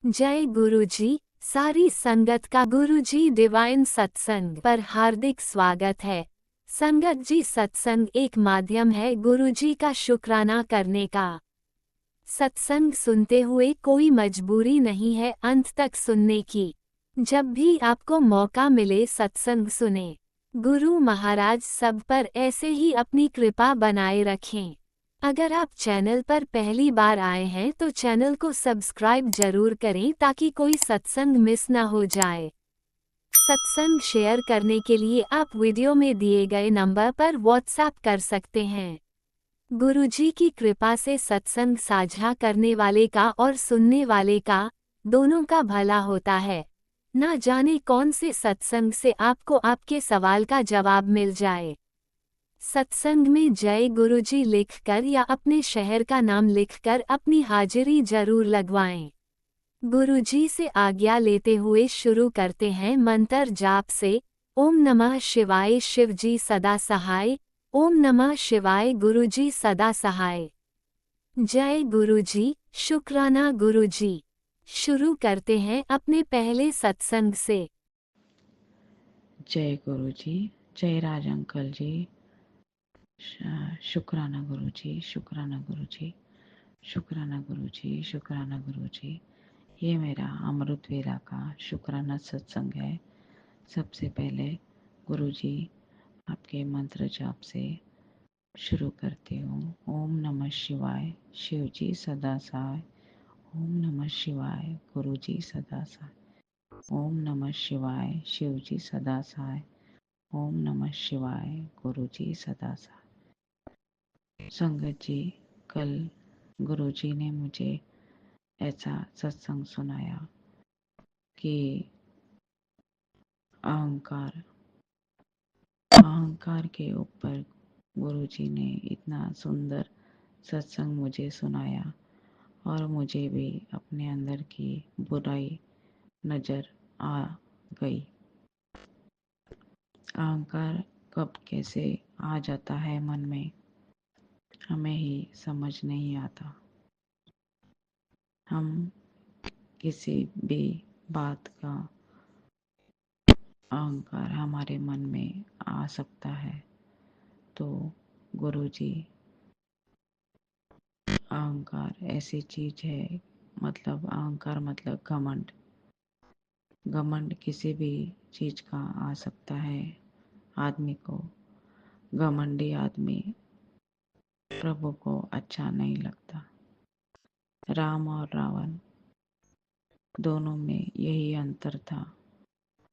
जय गुरुजी। सारी संगत का गुरुजी डिवाइन सत्संग पर हार्दिक स्वागत है। संगत जी, सत्संग एक माध्यम है गुरुजी का शुक्राना करने का। सत्संग सुनते हुए कोई मजबूरी नहीं है अंत तक सुनने की। जब भी आपको मौका मिले सत्संग सुने। गुरु महाराज सब पर ऐसे ही अपनी कृपा बनाए रखें। अगर आप चैनल पर पहली बार आए हैं तो चैनल को सब्सक्राइब जरूर करें ताकि कोई सत्संग मिस ना हो जाए। सत्संग शेयर करने के लिए आप वीडियो में दिए गए नंबर पर व्हाट्सएप कर सकते हैं। गुरुजी की कृपा से सत्संग साझा करने वाले का और सुनने वाले का, दोनों का भला होता है। ना जाने कौन से सत्संग से आपको आपके सवाल का जवाब मिल जाए। सत्संग में जय गुरुजी लिखकर या अपने शहर का नाम लिखकर अपनी हाजिरी जरूर लगवाएं। गुरुजी से आज्ञा लेते हुए शुरू करते हैं मंत्र जाप से। ओम नमः शिवाय शिवजी सदा सहाय। ओम नमः शिवाय गुरुजी सदा सहाय। जय गुरुजी, शुक्राना गुरुजी। शुरू करते हैं अपने पहले सत्संग से। जय गुरु जी, जय राज अंकल जी, शुक्राना गुरु जी, शुक्राना गुरु जी, शुक्राना गुरु जी, शुक्राना गुरु जी। ये मेरा अमृत वेला का शुक्राना सत्संग है। सबसे पहले गुरु जी आपके मंत्र जाप से शुरू करती हूँ। ओम नमः शिवाय, शिव जी सदा सहाय। ओम नमः शिवाय, गुरु जी सदा सहाय। ओम नमः शिवाय, शिव जी सदा सहाय। ओम नमः शिवाय, गुरु जी सदा सहाय। संगत जी, कल गुरु जी ने मुझे ऐसा सत्संग सुनाया कि अहंकार अहंकार के ऊपर गुरु जी ने इतना सुंदर सत्संग मुझे सुनाया और मुझे भी अपने अंदर की बुराई नजर आ गई। अहंकार कब कैसे आ जाता है मन में, हमें ही समझ नहीं आता। हम किसी भी बात का अहंकार हमारे मन में आ सकता है। तो गुरुजी, अहंकार ऐसी चीज है, मतलब अहंकार मतलब घमंड। घमंड किसी भी चीज का आ सकता है आदमी को। घमंडी आदमी प्रभु को अच्छा नहीं लगता। राम और रावण दोनों में यही अंतर था।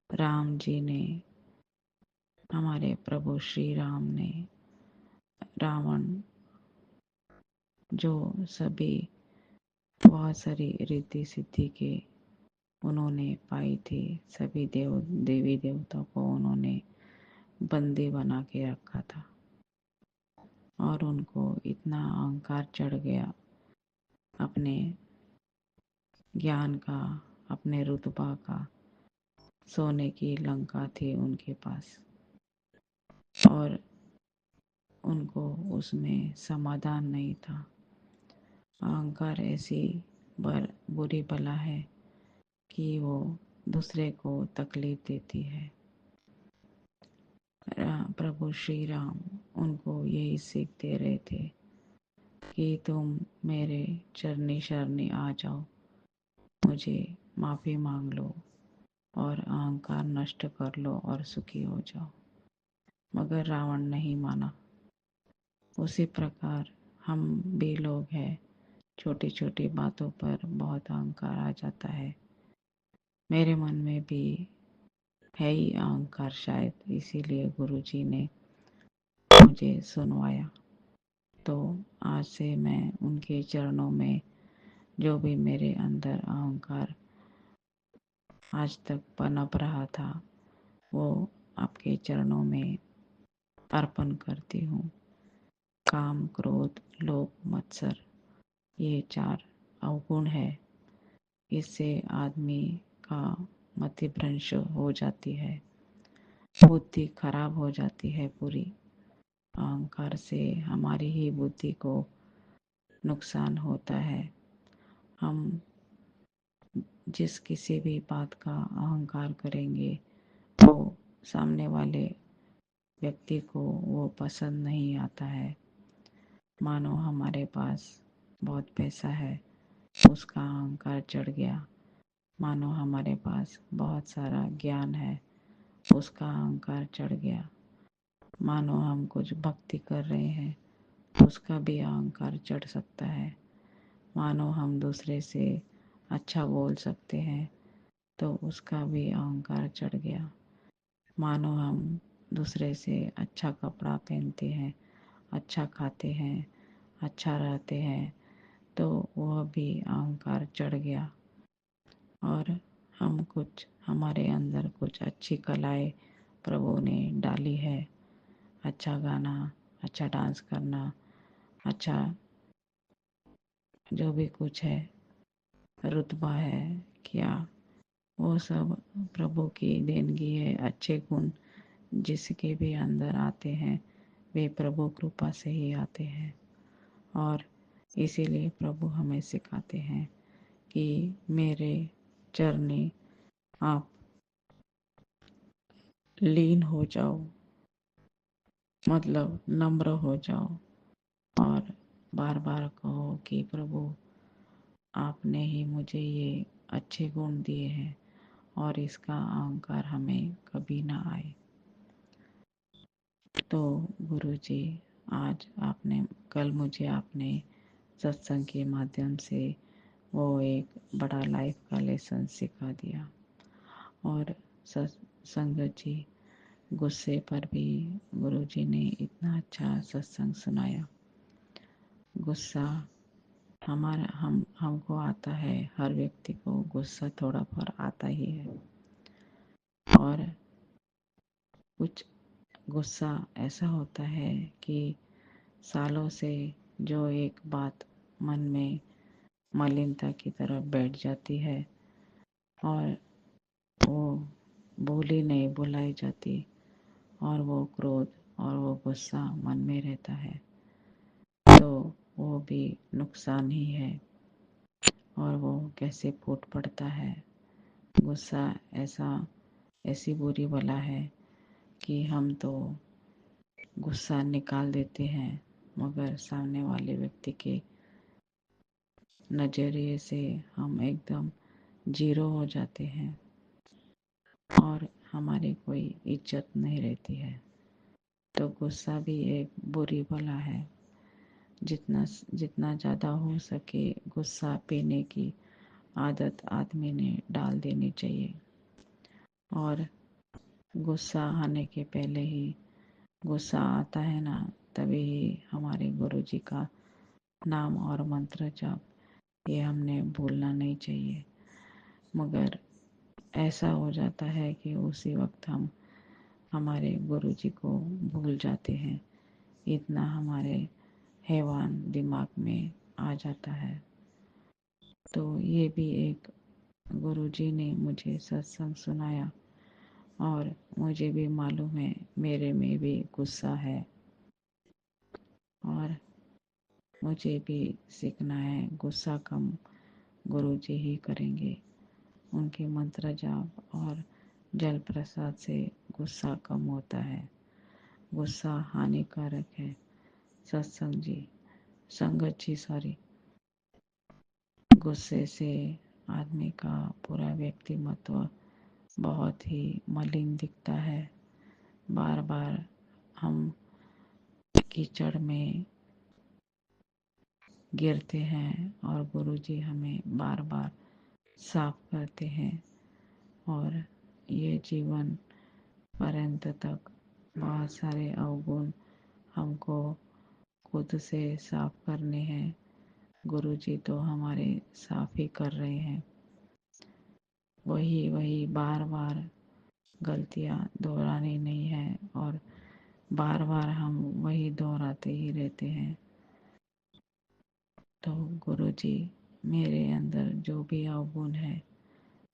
राम जी ने, हमारे प्रभु श्री राम ने रावण, जो सभी बहुत सारी रिद्धि सिद्धि के उन्होंने पाई थी, सभी देवी देवताओं को उन्होंने बंदी बना के रखा था और उनको इतना अहंकार चढ़ गया अपने ज्ञान का, अपने रुतबा का। सोने की लंका थी उनके पास और उनको उसमें समाधान नहीं था। अहंकार ऐसी बुरी बला है कि वो दूसरे को तकलीफ देती है। प्रभु श्री राम उनको यही सीख दे रहे थे कि तुम मेरे चरनी शरणी आ जाओ, मुझे माफ़ी मांग लो और अहंकार नष्ट कर लो और सुखी हो जाओ। मगर रावण नहीं माना। उसी प्रकार हम भी लोग हैं, छोटी छोटी बातों पर बहुत अहंकार आ जाता है। मेरे मन में भी है ही अहंकार, शायद इसीलिए गुरुजी ने मुझे सुनवाया। तो आज से मैं उनके चरणों में जो भी मेरे अंदर अहंकार आज तक पनप रहा था, वो आपके चरणों में अर्पण करती हूँ। काम, क्रोध, लोभ, मत्सर, ये 4 अवगुण है। इससे आदमी का मतिभ्रंश हो जाती है, बुद्धि खराब हो जाती है पूरी। अहंकार से हमारी ही बुद्धि को नुकसान होता है। हम जिस किसी भी बात का अहंकार करेंगे वो सामने वाले व्यक्ति को वो पसंद नहीं आता है। मानो हमारे पास बहुत पैसा है, उसका अहंकार चढ़ गया। मानो हमारे पास बहुत सारा ज्ञान है, उसका अहंकार चढ़ गया। मानो हम कुछ भक्ति कर रहे हैं, उसका भी अहंकार चढ़ सकता है। मानो हम दूसरे से अच्छा बोल सकते हैं तो उसका भी अहंकार चढ़ गया। मानो हम दूसरे से अच्छा कपड़ा पहनते हैं, अच्छा खाते हैं, अच्छा रहते हैं तो वह भी अहंकार चढ़ गया। और हमारे अंदर कुछ अच्छी कलाएं प्रभु ने डाली है, अच्छा गाना, अच्छा डांस करना, अच्छा जो भी कुछ है, रुतबा है क्या, वो सब प्रभु की देनगी है। अच्छे गुण जिसके भी अंदर आते हैं वे प्रभु कृपा से ही आते हैं। और इसीलिए प्रभु हमें सिखाते हैं कि मेरे चरणी आप लीन हो जाओ, मतलब नम्र हो जाओ और बार बार कहो कि प्रभु आपने ही मुझे ये अच्छे गुण दिए हैं और इसका अहंकार हमें कभी ना आए। तो गुरु जी, कल मुझे आपने सत्संग के माध्यम से वो एक बड़ा लाइफ का लेसन सिखा दिया। और संगत जी, गुस्से पर भी गुरु जी ने इतना अच्छा सत्संग सुनाया। गुस्सा हमको आता है, हर व्यक्ति को गुस्सा थोड़ा पर आता ही है। और कुछ गुस्सा ऐसा होता है कि सालों से जो एक बात मन में मलिनता की तरफ बैठ जाती है और वो भूली नहीं भुलाई जाती, और वो क्रोध और वो गुस्सा मन में रहता है तो वो भी नुकसान ही है। और वो कैसे फूट पड़ता है। गुस्सा ऐसी बुरी बला है कि हम तो गुस्सा निकाल देते हैं मगर सामने वाले व्यक्ति के नज़रिए से हम एकदम जीरो हो जाते हैं और हमारी कोई इज्जत नहीं रहती है। तो गुस्सा भी एक बुरी बला है। जितना जितना ज़्यादा हो सके गुस्सा पीने की आदत आदमी ने डाल देनी चाहिए। और गुस्सा आने के पहले ही गुस्सा आता है ना, तभी हमारे गुरु जी का नाम और मंत्र जाप ये हमने भूलना नहीं चाहिए। मगर ऐसा हो जाता है कि उसी वक्त हम हमारे गुरु जी को भूल जाते हैं, इतना हमारे हैवान दिमाग में आ जाता है। तो ये भी एक गुरु जी ने मुझे सत्संग सुनाया और मुझे भी मालूम है मेरे में भी गुस्सा है और मुझे भी सीखना है। गुस्सा कम गुरु जी ही करेंगे, उनके मंत्र जाप और जल प्रसाद से गुस्सा कम होता है। गुस्सा हानिकारक है। सत्संग जी संगत जी सॉरी, गुस्से से आदमी का पूरा व्यक्तिमत्व बहुत ही मलिन दिखता है। बार बार हम कीचड़ में गिरते हैं और गुरुजी हमें बार बार साफ करते हैं। और ये जीवन पर्यंत तक बहुत सारे अवगुण हमको खुद से साफ करने हैं। गुरुजी तो हमारे साफ ही कर रहे हैं। वही वही बार बार गलतियाँ दोहरानी नहीं है और बार बार हम वही दोहराते ही रहते हैं। तो गुरुजी, मेरे अंदर जो भी अवगुण है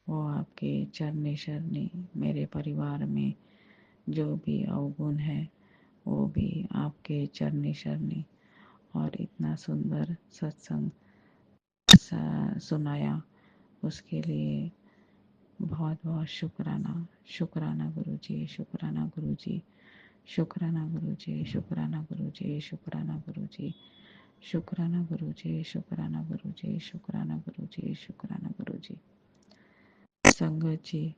वो आपके चरनी शरणी, मेरे परिवार में जो भी अवगुण है वो भी आपके चरनी शरणी। और इतना सुंदर सत्संग सुनाया उसके लिए बहुत बहुत शुक्राना। शुक्राना गुरुजी, शुक्राना गुरुजी, शुक्राना गुरुजी, शुक्राना गुरुजी, शुक्राना गुरुजी, शुक्राना गुरुजी, शुक्राना गुरुजी, शुक्राना गुरुजी, शुक्राना गुरुजी। संगत जी,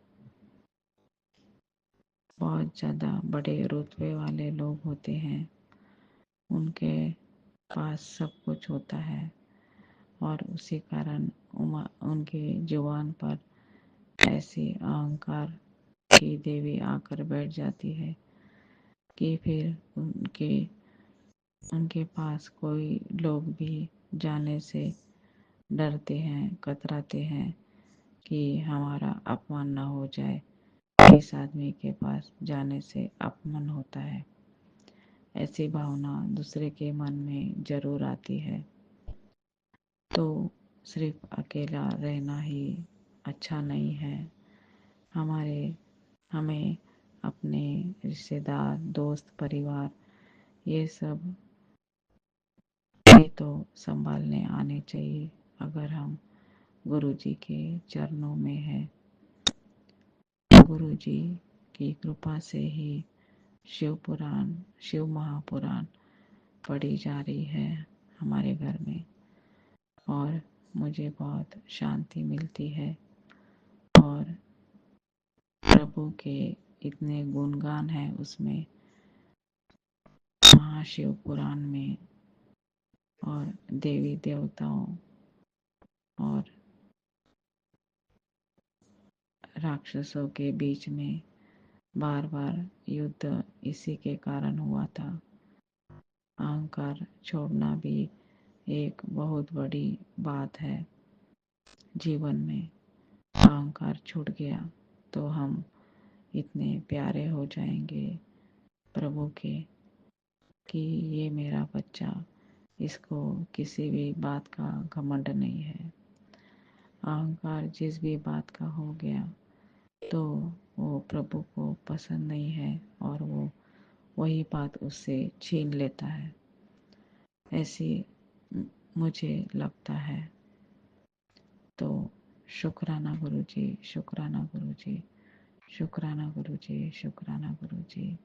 बहुत ज़्यादा बड़े रुतबे वाले लोग होते हैं, उनके पास सब कुछ होता है और उसी कारण उनके जुबान पर ऐसी अहंकार की देवी आकर बैठ जाती है कि फिर उनके पास कोई लोग भी जाने से डरते हैं, कतराते हैं कि हमारा अपमान न हो जाए। इस आदमी के पास जाने से अपमान होता है, ऐसी भावना दूसरे के मन में जरूर आती है। तो सिर्फ अकेला रहना ही अच्छा नहीं है। हमें अपने रिश्तेदार, दोस्त, परिवार ये सब भी तो संभालने आने चाहिए अगर हम गुरुजी के चरणों में हैं। गुरुजी की कृपा से ही शिव पुराण, शिव महापुराण पढ़ी जा रही है हमारे घर में और मुझे बहुत शांति मिलती है और प्रभु के इतने गुणगान हैं उसमें, महाशिव पुराण में, और देवी देवताओं और राक्षसों के बीच में बार बार युद्ध इसी के कारण हुआ था। अहंकार छोड़ना भी एक बहुत बड़ी बात है जीवन में। अहंकार छूट गया तो हम इतने प्यारे हो जाएंगे प्रभु के कि ये मेरा बच्चा, इसको किसी भी बात का घमंड नहीं है। अहंकार जिस भी बात का हो गया तो वो प्रभु को पसंद नहीं है और वो वही बात उससे छीन लेता है, ऐसी मुझे लगता है। तो शुक्राना गुरुजी, शुक्राना गुरुजी, शुक्राना गुरुजी, शुक्राना गुरुजी।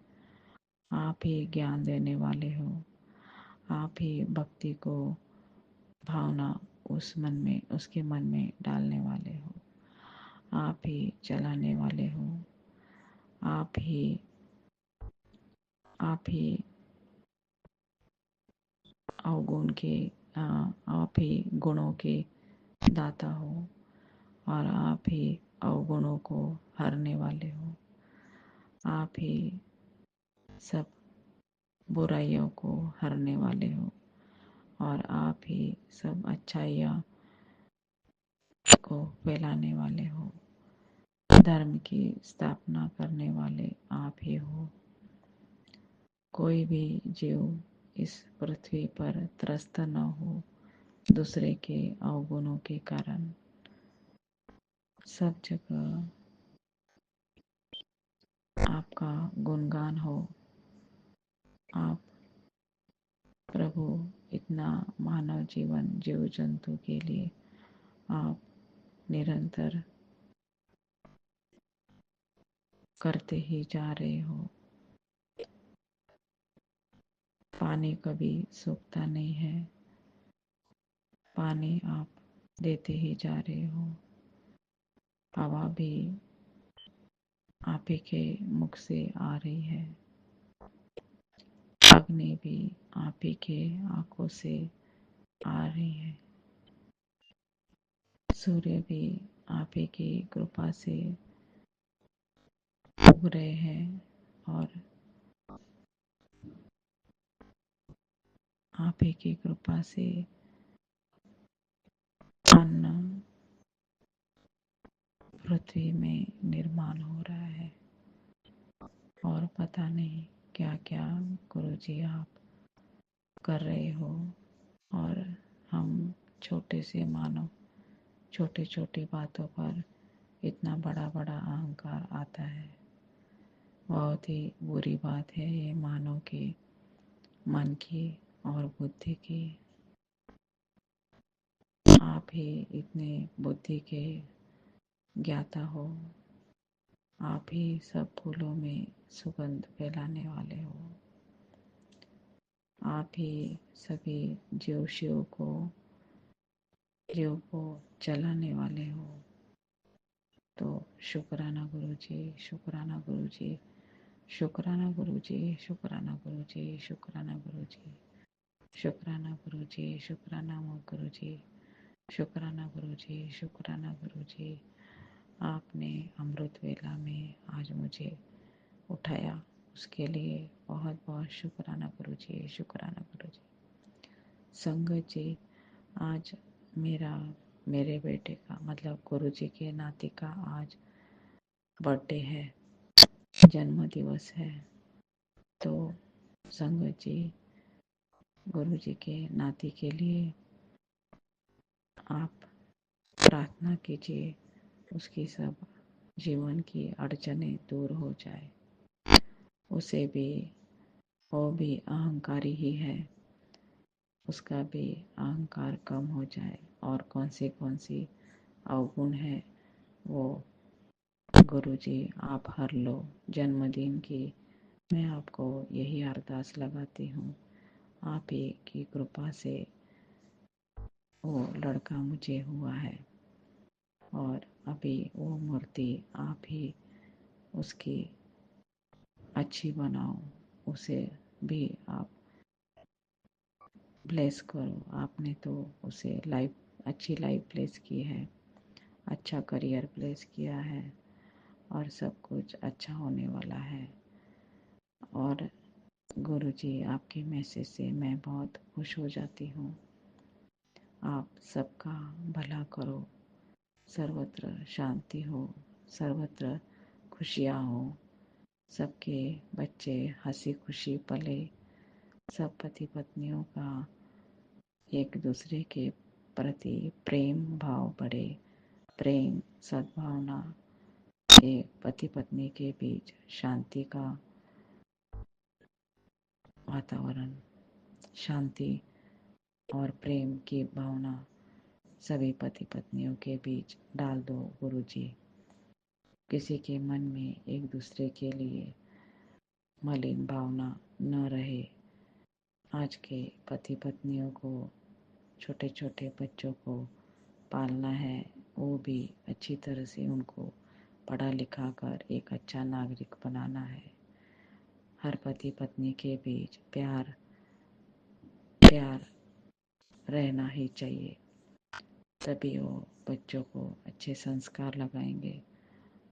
आप ही ज्ञान देने वाले हो, आप ही भक्ति को भावना उसके मन में डालने वाले हो, आप ही चलाने वाले हो, आप ही अवगुण के आप ही गुणों के दाता हो और आप ही अवगुणों को हरने वाले हो। आप ही सब बुराइयों को हरने वाले हो और आप ही सब अच्छाइयों को फैलाने वाले हो। धर्म की स्थापना करने वाले आप ही हो। कोई भी जीव इस पृथ्वी पर त्रस्त न हो दूसरे के अवगुणों के कारण। सब जगह आपका गुणगान हो। आप प्रभु इतना मानव जीवन, जीव जंतु के लिए आप निरंतर करते ही जा रहे हो। पानी कभी सूखता नहीं है, पानी आप देते ही जा रहे हो। हवा भी आप ही के मुख से आ रही है, अग्नि भी आप ही के आंखों से आ रही है, सूर्य भी आप ही की कृपा से उग रहे हैं और आप ही की कृपा से अन्न पृथ्वी में निर्माण हो रहा है। और पता नहीं क्या क्या गुरुजी आप कर रहे हो और हम छोटे से मानव छोटी छोटी बातों पर इतना बड़ा बड़ा अहंकार आता है। बहुत ही बुरी बात है ये मानव के मन की और बुद्धि की। आप ही इतने बुद्धि के ज्ञाता हो, आप ही सब फूलों में सुगंध फैलाने वाले हो, आप ही सभी जीव को चलाने वाले हो। तो शुक्राना गुरु जी, शुक्राना गुरु जी, शुक्राना गुरु जी, शुक्राना गुरु जी, शुक्राना गुरु जी, शुक्राना गुरु जी, शुक्राना गुरु जी, शुक्राना गुरु जी, शुक्राना गुरु जी। आपने अमृत वेला में आज मुझे उठाया, उसके लिए बहुत बहुत शुक्राना गुरु जी, शुक्राना गुरु जी। संगत जी, आज मेरे बेटे का मतलब गुरु जी के नाती का आज बर्थडे है, जन्म दिवस है। तो संगत जी, गुरु जी के नाती के लिए आप प्रार्थना कीजिए, उसकी सब जीवन की अड़चने दूर हो जाए। वो भी अहंकारी ही है, उसका भी अहंकार कम हो जाए और कौन सी अवगुण है वो गुरुजी आप हर लो। जन्मदिन की मैं आपको यही अरदास लगाती हूँ, आप ही की कृपा से वो लड़का मुझे हुआ है और अभी वो मूर्ति आप ही उसकी अच्छी बनाओ, उसे भी आप ब्लेस करो। आपने तो उसे अच्छी लाइफ ब्लेस की है, अच्छा करियर ब्लेस किया है और सब कुछ अच्छा होने वाला है। और गुरुजी, आपके मैसेज से मैं बहुत खुश हो जाती हूँ। आप सबका भला करो, सर्वत्र शांति हो, सर्वत्र खुशियाँ हो, सबके बच्चे हंसी खुशी पले, सब पति पत्नियों का एक दूसरे के प्रति प्रेम भाव बढ़े, प्रेम सद्भावना के पति पत्नी के बीच शांति का वातावरण, शांति और प्रेम की भावना सभी पति पत्नियों के बीच डाल दो गुरुजी। किसी के मन में एक दूसरे के लिए मलिन भावना न रहे। आज के पति पत्नियों को, छोटे छोटे बच्चों को पालना है, वो भी अच्छी तरह से उनको पढ़ा लिखा कर एक अच्छा नागरिक बनाना है। हर पति पत्नी के बीच प्यार रहना ही चाहिए, तभी वो बच्चों को अच्छे संस्कार लगाएंगे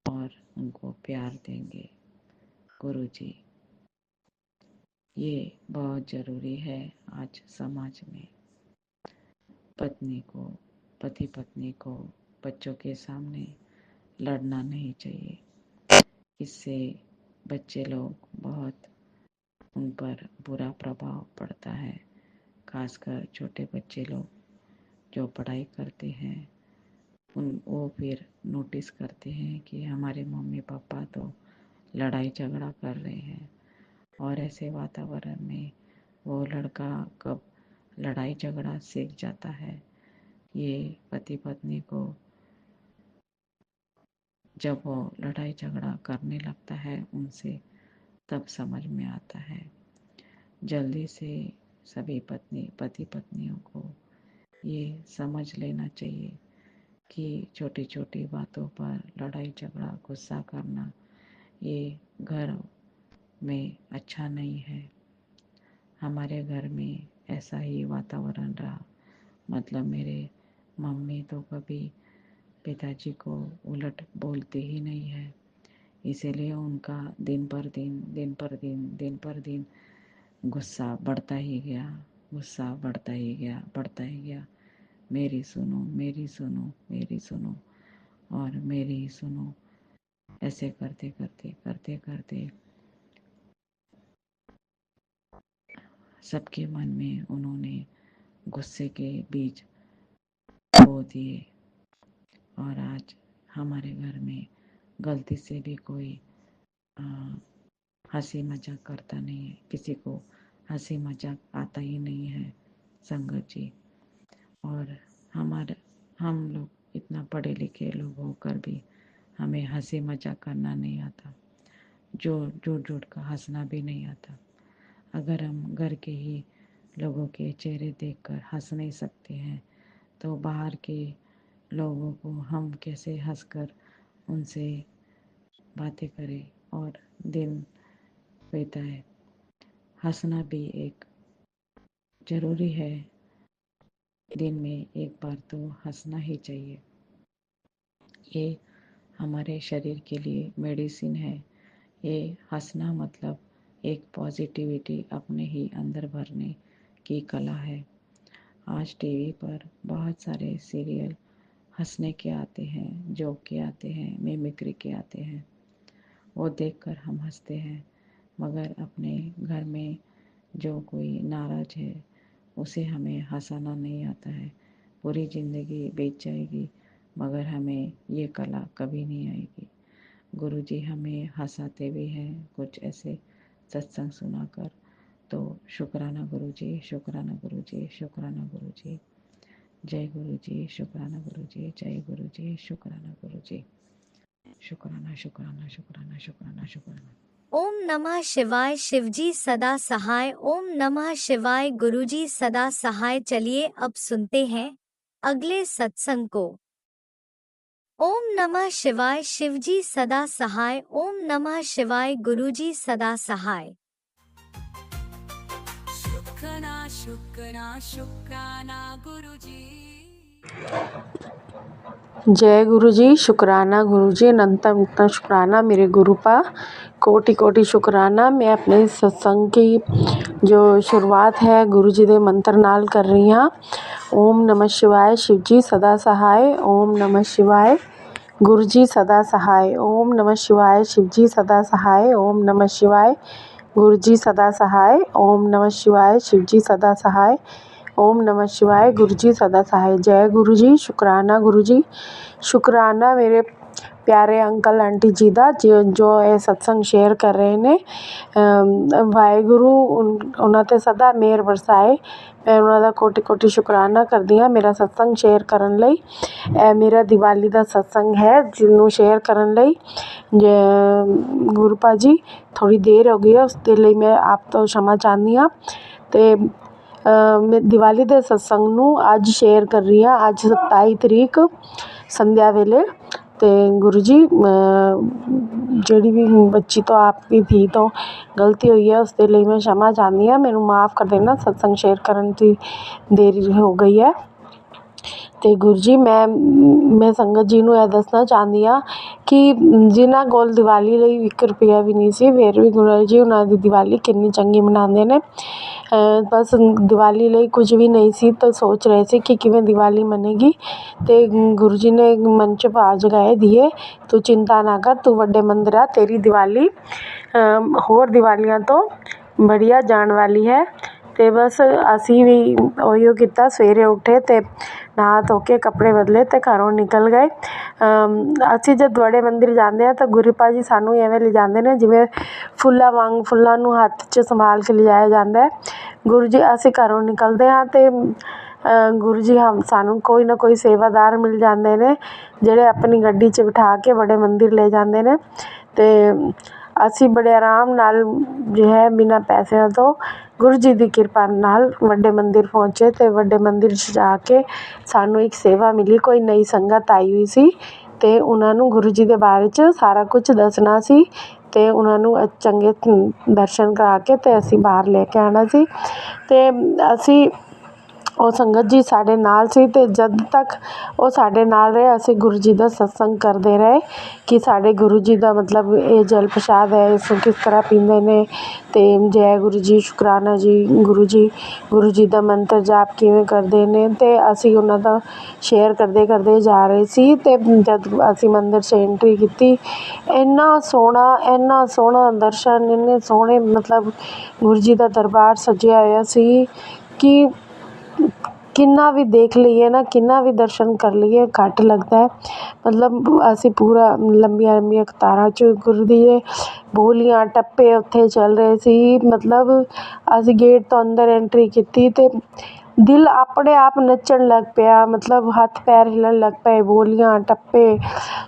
और उनको प्यार देंगे। गुरुजी, ये बहुत ज़रूरी है आज समाज में। पति पत्नी को बच्चों के सामने लड़ना नहीं चाहिए, इससे बच्चे लोग बहुत उन पर बुरा प्रभाव पड़ता है। खासकर छोटे बच्चे लोग जो पढ़ाई करते हैं वो फिर नोटिस करते हैं कि हमारे मम्मी पापा तो लड़ाई झगड़ा कर रहे हैं, और ऐसे वातावरण में वो लड़का कब लड़ाई झगड़ा सीख जाता है, ये पति पत्नी को जब वो लड़ाई झगड़ा करने लगता है उनसे, तब समझ में आता है। जल्दी से सभी पति पत्नियों को ये समझ लेना चाहिए कि छोटी छोटी बातों पर लड़ाई झगड़ा गुस्सा करना ये घर में अच्छा नहीं है। हमारे घर में ऐसा ही वातावरण रहा, मतलब मेरे मम्मी तो कभी पिताजी को उलट बोलते ही नहीं है, इसीलिए उनका दिन पर दिन गुस्सा बढ़ता ही गया, बढ़ता ही गया। मेरी सुनो और मेरी सुनो, ऐसे करते करते सबके मन में उन्होंने गुस्से के बीज बो दिए, और आज हमारे घर में गलती से भी कोई हंसी मजाक करता नहीं है, किसी को हंसी मजाक आता ही नहीं है संगत जी। और हम लोग इतना पढ़े लिखे लोग होकर भी हमें हंसी मजाक करना नहीं आता, झूठ झूठ का हंसना भी नहीं आता। अगर हम घर के ही लोगों के चेहरे देखकर हंस नहीं सकते हैं तो बाहर के लोगों को हम कैसे हंसकर उनसे बातें करें और दिन बिताए। हंसना भी एक ज़रूरी है, दिन में एक बार तो हंसना ही चाहिए। ये हमारे शरीर के लिए मेडिसिन है। ये हंसना मतलब एक पॉजिटिविटी अपने ही अंदर भरने की कला है। आज टीवी पर बहुत सारे सीरियल हंसने के आते हैं, जोक के आते हैं, मिमिक्री के आते हैं। वो देखकर हम हंसते हैं, मगर अपने घर में जो कोई नाराज है उसे हमें हंसाना नहीं आता है। पूरी ज़िंदगी बीत जाएगी मगर हमें ये कला कभी नहीं आएगी। गुरुजी हमें हंसाते भी हैं कुछ ऐसे सत्संग सुनाकर। तो शुक्राना गुरुजी, शुक्राना गुरुजी, शुक्राना गुरुजी। जय गुरुजी, शुक्राना गुरुजी, जय गुरुजी, शुक्राना गुरुजी। शुक्राना शुक्राना शुक्राना शुक्राना शुक्राना। ओम नमः शिवाय। शिवजी सदा सहाय। ओम नमः शिवाय। गुरुजी सदा सहाय। चलिए अब सुनते हैं अगले सत्संग को। ओम नमः शिवाय। शिवजी सदा सहाय। ओम नमः शिवाय। गुरुजी सदा सहाय। शुक्राना शुक्राना शुक्राना गुरुजी। जय गुरुजी, शुक्राना गुरुजी, अनंत शुक्राना मेरे गुरुपा, कोटि कोटि शुक्राना। मैं अपने सत्संग की जो शुरुआत है गुरुजी दे मंत्र नाल कर रही हाँ। ओम नमः शिवाय। शिवजी सदा सहाय। ओम नमः शिवाय। गुरुजी सदा सहाय। ओम नमः शिवाय। शिवजी सदा सहाय। ओम नमः शिवाय। गुरुजी सदा सहाय। ओम नमः शिवाय। शिवजी सदा सहाय। ओम नमः शिवाय। गुरुजी सदा सहाय। जय गुरुजी, शुक्राना गुरुजी, शुक्राना मेरे प्यारे अंकल आंटी जी दा जो ये सत्संग शेयर कर रहे ने। वाहेगुरु उन्हां ते सदा मेहर बरसाए। मैं उन्हां दा कोटि कोटि शुक्राना करदी हाँ मेरा सत्संग शेयर करन लई। मेरा दिवाली दा सत्संग है जिन्नू शेयर करन लई। गुरुपा जी थोड़ी देर हो गई है उसके लिए मैं आप तो क्षमा चाहती हाँ। ते मैं दिवाली दे सत्संग नू अज शेयर कर रही हाँ। अज 27 तरीक संध्या वेले। ते गुरुजी जड़ी भी बच्ची तो आपकी थी तो गलती हुई है उसके लिए मैं क्षमा चाहती हाँ। मैनू माफ़ कर देना, सत्संग शेयर करन की देरी हो गई है। तो गुरुजी मैं संगत जी नू यह दसना चाहती हाँ कि जिन्हां कोल दिवाली लई 1 रुपया भी नहीं सी फिर भी गुरुजी उन्हां दी दिवाली कितनी चंगी मनाते ने। बस दिवाली लई कुछ भी नहीं सी तो सोच रहे थे कि किवें दिवाली मनेगी। तो गुरुजी ने मन च भाव जगाए दिए तू चिंता ना कर, तू वड्डे मंदिर आ, तेरी दिवाली होर दिवालियां तो बढ़िया जान वाली है। तो बस असी भी उहियो किता, सवेरे उठे तो नहा धो के कपड़े बदले तो घरों निकल गए। असी जब बड़े मंदिर जाते हैं तो गुरुपा जी सानू एवें ले जाते हैं जिवें फुल्लां वांग फुल्लां नू हत्थ च संभाल के ले जाया जाता है। गुरु जी असी घरों निकलते हाँ तो गुरु जी हम सानू कोई ना कोई सेवादार मिल जाते हैं जेड़े अपनी गड्डी च बिठा के बड़े मंदिर ले जाते हैं। तो असी बड़े आराम नाल जो है बिना पैसों तो गुरु जी की कृपा नाल वड्डे मंदिर पहुँचे। तो वड्डे मंदिर जाके सानू एक सेवा मिली, कोई नई संगत आई हुई सी तो उन्होंने गुरु जी के बारे च सारा कुछ दसना सी। तो उन्होंने चंगे दर्शन करा के तो असी बाहर लेके आना सी। तो असी ਉਹ संगत जी साढ़े नाल सी ते जद तक वो साढ़े नाल रहे असी गुरु जी का सत्संग करते रहे कि साढ़े गुरु जी का मतलब ये जल प्रसाद है इसको किस तरह पींदे ने। तो जय गुरु जी, शुक्राना जी गुरु जी का मंत्र जाप किवें करते ने। तो असी उन्हां दा शेयर करते करते जा रहे सी। तो जद असी मंदिर च एंट्री की इन्ना सोहना दर्शन, इन्ने सोहने मतलब गुरु जी का दरबार सजिया होया सी कि किन्ना भी देख लीए ना, किन्ना भी दर्शन कर लीए घट लगता है। मतलब असी पूरा लंबिया लंबिया कतारां च गुरु दी बोलियां टप्पे उत्थे चल रहे सी। मतलब असी गेट तो अंदर एंट्री की तो ਦਿਲ ਆਪਣੇ ਆਪ ਨੱਚਣ ਲੱਗ ਪਿਆ, ਮਤਲਬ ਹੱਥ ਪੈਰ ਹਿੱਲਣ ਲੱਗ ਪਏ, ਬੋਲੀਆਂ ਟੱਪੇ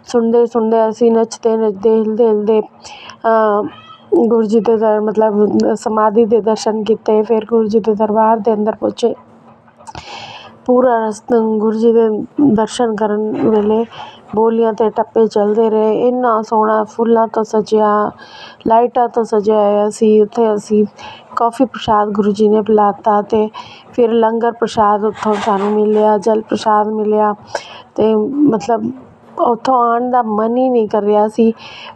ਸੁਣਦੇ ਸੁਣਦੇ ਅਸੀਂ ਨੱਚਦੇ ਨੱਚਦੇ ਹਿਲਦੇ ਹਿਲਦੇ ਗੁਰੂ ਜੀ ਦੇ ਮਤਲਬ ਸਮਾਧੀ ਦੇ ਦਰਸ਼ਨ ਕੀਤੇ। ਫਿਰ ਗੁਰੂ ਜੀ ਦੇ ਦਰਬਾਰ ਦੇ ਅੰਦਰ ਪਹੁੰਚੇ। ਪੂਰਾ ਰਸਤਾ ਗੁਰੂ ਜੀ ਦੇ ਦਰਸ਼ਨ ਕਰਨ ਵੇਲੇ ਬੋਲੀਆਂ ਅਤੇ ਟੱਪੇ ਚੱਲਦੇ ਰਹੇ। ਇੰਨਾ ਸੋਹਣਾ ਫੁੱਲਾਂ ਤੋਂ ਸਜਿਆ, ਲਾਈਟਾਂ ਤੋਂ ਸਜਿਆ ਹੋਇਆ ਸੀ। ਉੱਥੇ ਅਸੀਂ ਕਾਫੀ ਪ੍ਰਸ਼ਾਦ ਗੁਰੂ ਜੀ ਨੇ ਪਿਲਾਤਾ ਅਤੇ ਫਿਰ ਲੰਗਰ ਪ੍ਰਸ਼ਾਦ ਉੱਥੋਂ ਸਾਨੂੰ ਮਿਲਿਆ, ਜਲ ਪ੍ਰਸ਼ਾਦ ਮਿਲਿਆ ਅਤੇ ਮਤਲਬ ਉੱਥੋਂ ਆਉਣ ਦਾ ਮਨ ਹੀ ਨਹੀਂ ਕਰ ਰਿਹਾ ਸੀ।